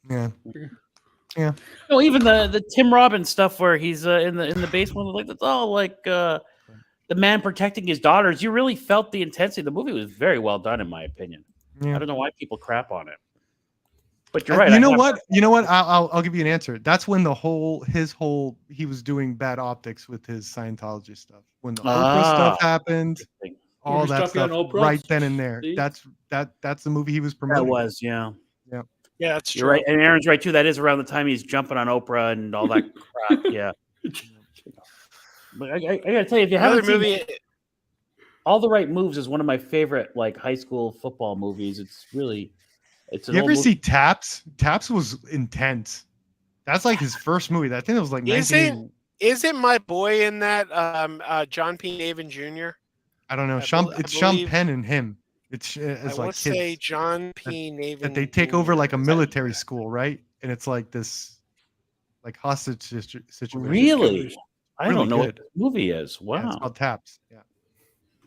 Yeah. No, even the Tim Robbins stuff where he's in the basement, like that's all like the man protecting his daughters. You really felt the intensity. The movie was very well done, in my opinion. Yeah. I don't know why people crap on it, but you're right. You know what? I'll give you an answer. That's when he was doing bad optics with his Scientology stuff. When the Oprah stuff happened, all that stuff right then and there. See? That's the movie he was promoting. That was, yeah. Yeah, that's true. You're right, and Aaron's right too. That is around the time he's jumping on Oprah and all that crap. Yeah. But I gotta tell you, if you haven't seen All the Right Moves is one of my favorite like high school football movies. It's really It's an You old ever movie. see Taps? Taps was intense. That's like his first movie. I think it was like 1980. Isn't my boy in that John P. Navin Jr.? I don't know. I It's Sean believe- Penn and him. It's I like want to say kids John P. Navin. that they take over like a Jr. military school, right? And it's like this like hostage situation. Really? I Really don't know what good. this movie is. Yeah, it's Wow. called Taps. Yeah,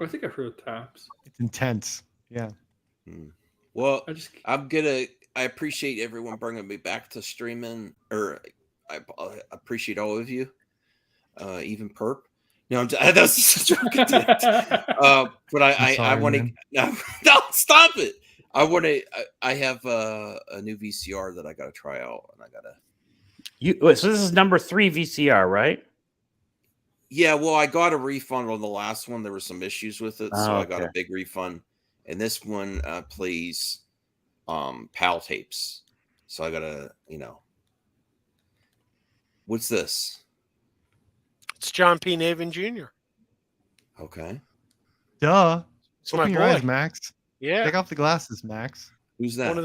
I think I've heard Taps. it's intense. Yeah. Well, I just I appreciate everyone bringing me back to streaming, or I appreciate all of you, even Perp. No, that's such a good but I sorry, want to man. no, stop it. I have a new VCR that I got to try out, and I gotta. So this is number 3 VCR, right? Yeah, well, I got a refund on the last one. There were some issues with it, so Oh, I got a okay. big refund. And this one plays PAL tapes. So I gotta, what's this? It's John P. Navin Jr. Okay. Duh. It's my Open your boy. eyes, Max. Yeah, Take off the glasses, Max. Who's that? one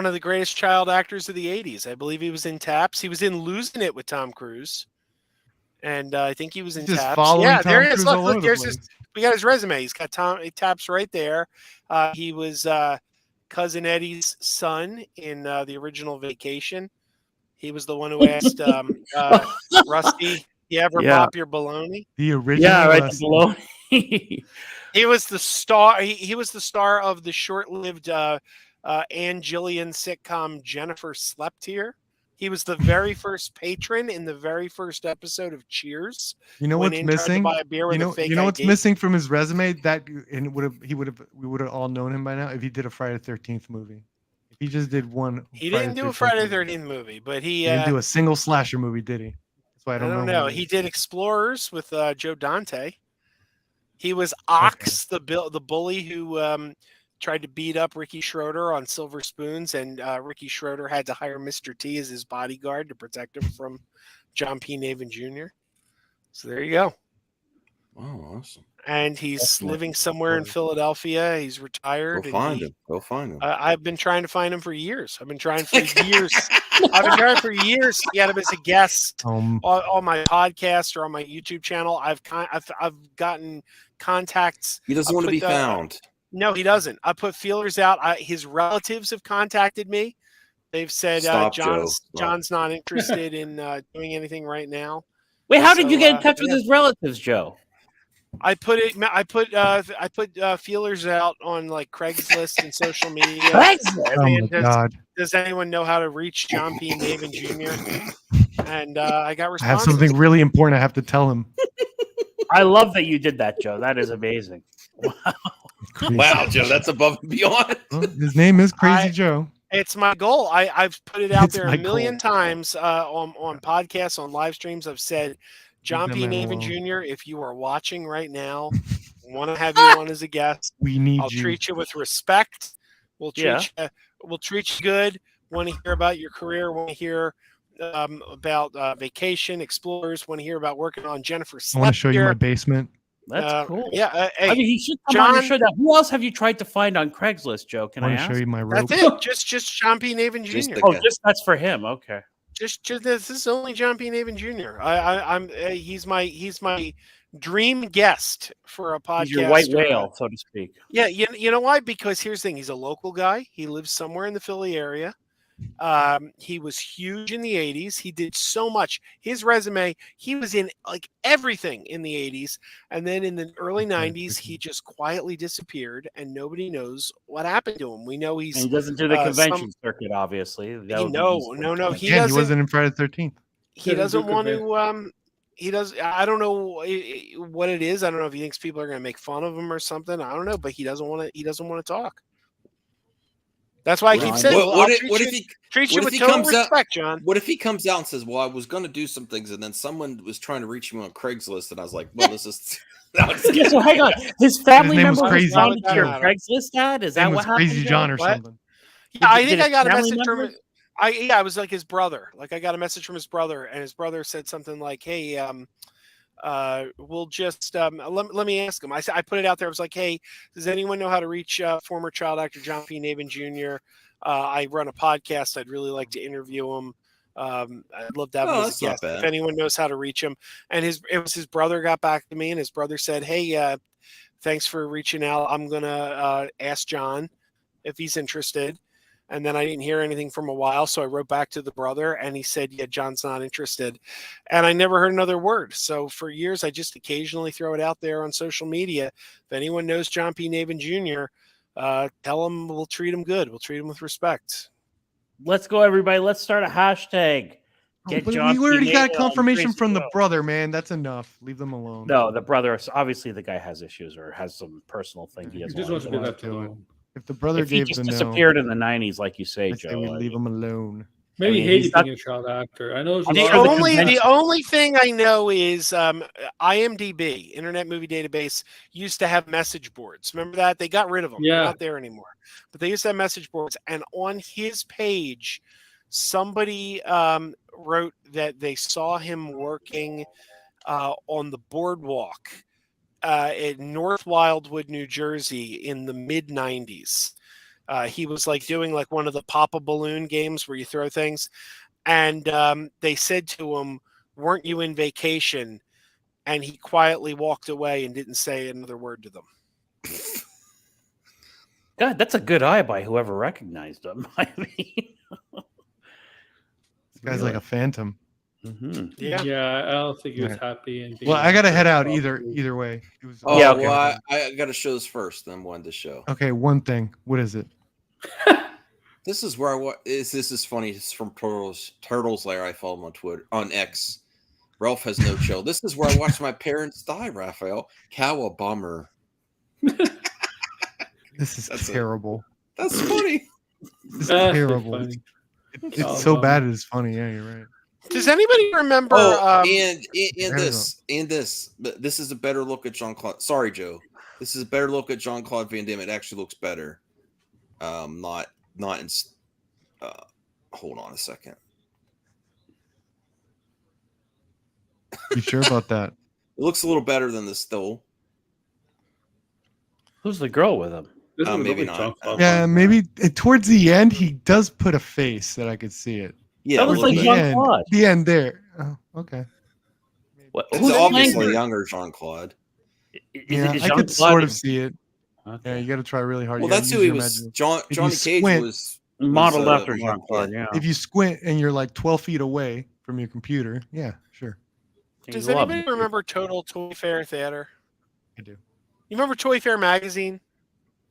of the greatest child actors of the '80s. I believe he was in Taps. He was in Losing It with Tom Cruise, and I think he was in Just Taps. following Yeah, Tom there he is. Cruise Look, all over the there's place. his. We got his resume. He's got Taps right there. He was Cousin Eddie's son in the original Vacation. He was the one who asked Rusty, "You ever Yeah. pop your baloney?" The original. Yeah, right. Rusty. The baloney. He was the star. He was the star of the short-lived Ann Gillian sitcom Jennifer Slept Here. He was the very first patron in the very first episode of Cheers. You know when what's in tried to missing? buy a beer with You a know, fake you know what's ID. missing from his resume? That and we would have all known him by now if he did a Friday the 13th movie. If he just did one. He didn't do a Friday the 13th movie, but he didn't do a single slasher movie, did he? That's why I I don't, don't know. know. who he He is. did Explorers with Joe Dante. He was Ox, the bully who tried to beat up Ricky Schroeder on Silver Spoons, and Ricky Schroeder had to hire Mr. T as his bodyguard to protect him from John P. Navin Jr. So there you go. Oh, awesome. And he's living somewhere in Philadelphia. He's retired. Go find him. Go find him. I've been trying to find him for years. I've been trying for years. I've been trying for years to get him as a guest on my podcast or on my YouTube channel. I've gotten contacts. He doesn't want to be found. No, he doesn't. I put feelers out. His relatives have contacted me. They've said Stop, Joe. John's not interested in doing anything right now. Wait, how did So, you get in touch with his relatives, Joe? I put feelers out on like Craigslist and social media. Craigslist? Oh my God. Does anyone know how to reach John P. Navin Jr.? And I got I have responses. something really important I have to tell him. I love that you did that, Joe. That is amazing. Crazy. Wow, Joe, that's above and beyond. Well, his name is Crazy Joe. It's my goal. I've put it out It's there my a million goal. times on podcasts, on live streams. I've said, John Leave P. that man Navin alone. Jr., if you are watching right now, want to have you on as a guest, We need I'll you. treat you with respect. We'll treat Yeah. we'll treat you good. Want to hear about your career? Want to hear about Vacation, Explorers? Want to hear about working on Jennifer I want to Slept show you Here? my basement. That's cool. Yeah, hey, I mean, he should come on your John- show. Now, who else have you tried to find on Craigslist, Joe? Can I I want to ask? show you my rope. that's it. Just John P. Navin Just Jr. the- Oh, just that's for him. Okay. Just this is only John P. Navin Jr. He's my dream guest for a podcast. He's your white whale, so to speak. Yeah, you know why? Because here's the thing: he's a local guy. He lives somewhere in the Philly area. He was huge in the 80s. He did so much. His resume, he was in like everything in the 80s. And then in the early 90s, he just quietly disappeared and nobody knows what happened to him. We know And he's he doesn't do the convention some- circuit, obviously. That he, would be no, easy. no, no. He Again, he doesn't. wasn't in Friday the 13th. He Doesn't doesn't do want convention. to. He does. I don't know what it is. I don't know if he thinks people are going to make fun of him or something. I don't know, but he doesn't want to. He doesn't want to talk. That's why I keep Well, saying, What I'll if treat he you what if with he total comes out- respect, John. What if he comes out and says, "Well, I was going to do some things, and then someone was trying to reach me on Craigslist, and I was like, well, this is." No, I'm just Yeah, kidding. so hang on. His family name was member Crazy. responded to your Why would Craigslist ad? Is His name that was what happened? Crazy Joe? John or What? something. Yeah, I Did think his I got a family message from. member? I was like his brother. Like I got a message from his brother, and his brother said something like, "Hey, we'll just let me ask him." I put it out there. I was like, "Hey, does anyone know how to reach former child actor John P. Navin Jr.? I run a podcast. I'd really like to interview him. I'd love to have him as that's a not guest. bad. If anyone knows how to reach him, and it was his brother got back to me, and his brother said, "Hey, thanks for reaching out. I'm gonna ask John if he's interested." And then I didn't hear anything from a while, so I wrote back to the brother, and he said, "Yeah, John's not interested." And I never heard another word. So for years, I just occasionally throw it out there on social media. If anyone knows John P. Navin Jr., tell him we'll treat him good. We'll treat him with respect. Let's go, everybody. Let's start a hashtag. Get But John we already P. got Navin on confirmation Crazy from the World. brother, man. That's enough. Leave them alone. No, the brother. Obviously, the guy has issues or has some personal thing he He doesn't just want wants to to be do. left alone. If the brother If he gave just the no, disappeared in the '90s, like you say, I say Joe, we I leave mean, him alone. Maybe mean, hated he's not- being a child actor. I know there's a I'm lot sure of the The convention- only thing I know is IMDb, Internet Movie Database, used to have message boards. Remember that? They got rid of them. Yeah. They're not there anymore. But they used to have message boards. And on his page, somebody wrote that they saw him working on the boardwalk in North Wildwood, New Jersey in the mid 90s. He was like doing like one of the Pop a Balloon games where you throw things. And they said to him, "Weren't you in vacation?" And he quietly walked away and didn't say another word to them. God, that's a good eye by whoever recognized him. I mean, This guy's like a phantom. mhm. Yeah, I don't think he was Right. happy. And Well, I gotta head out either way. It was Oh, Yeah, okay. well, I got to show this first, then one to show. okay. One thing. What is it? This is where this is funny. It's from Turtles Lair. I follow him on Twitter, on X. Ralph has no chill. This is where I watched my parents die, Raphael. Cowabummer. This is That's terrible. That's funny. This is That's terrible. funny. It's so bad. It's funny. Yeah, you're right. Does anybody remember? Oh, um, and this, but this is a better look at Jean-Claude. Sorry, Joe. This is a better look at Jean-Claude Van Damme. It actually looks better. Not in. Hold on a second. You sure about that? It looks a little better than this, though. Who's the girl with him? This would maybe look not. like Jean-Claude Yeah, Van Damme. maybe towards the end he does put a face that I could see it. Yeah, That a looks little like bit. Jean-Claude. The end there. Oh, okay. What, It's who's obviously playing her? younger Jean-Claude. Yeah, Is I could Jean-Claude sort of in- see it. Yeah, Okay. you got to try really hard. Well, You gotta that's use who he your was. imagination. If you Johnny Cage squint- was Modeled was, after yeah. Jean-Claude, yeah. If you squint and you're like 12 feet away from your computer, yeah, sure. does You love anybody him. remember Total Toy Fair Theater? I do. You remember Toy Fair magazine?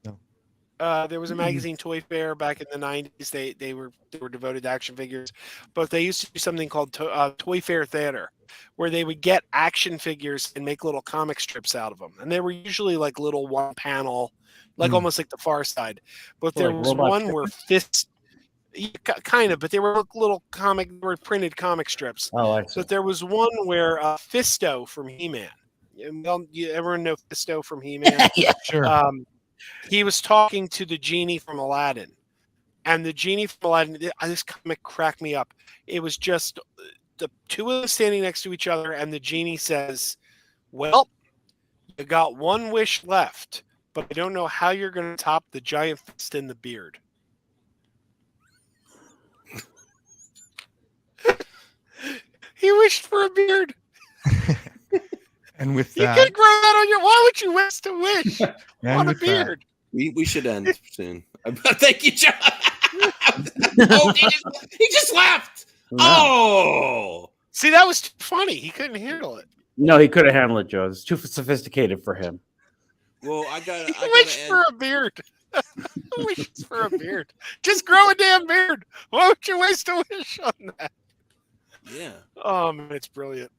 No. There was a magazine, Toy Fair, back in the 90s. They were devoted to action figures, but they used to do something called Toy Fair Theater, where they would get action figures and make little comic strips out of them, and they were usually like little one panel, like almost like the Far Side. But there Like was Robot one where kind of, but they were little printed comic strips. Oh, I see. But there was one where Fisto from He-Man. You ever know Fisto from He-Man? Yeah. Sure. He was talking to the genie from Aladdin, and the genie from Aladdin. This comic cracked me up. It was just the two of them standing next to each other, and the genie says, "Well, you got one wish left, but I don't know how you're going to top the giant fist in the beard." He wished for a beard. And with You that, could grow that on your. Why would you wish to wish and on a with that, beard? We should end soon. Thank you, John. Oh, he just left. Oh, See, that was too funny. He couldn't handle it. No, he couldn't handle it, Joe. It's too sophisticated for him. well, I got. He wished for a beard. He wishes for a beard. Just grow a damn beard. Why would you waste a wish on that? Yeah. Man, it's brilliant.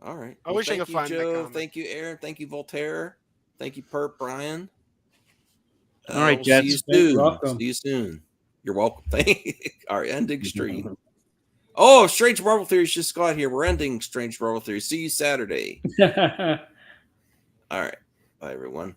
All right. I wish I thank could you, find that Joe. comment. Thank you, Aaron. Thank you, Voltaire. Thank you, Perp Brian. All right, we'll Jets. See you You're soon. welcome. See you soon. You're welcome. All right, ending stream. Oh, Strange Marvel Theories just got here. We're ending Strange Marvel Theories. See you Saturday. All right. Bye, everyone.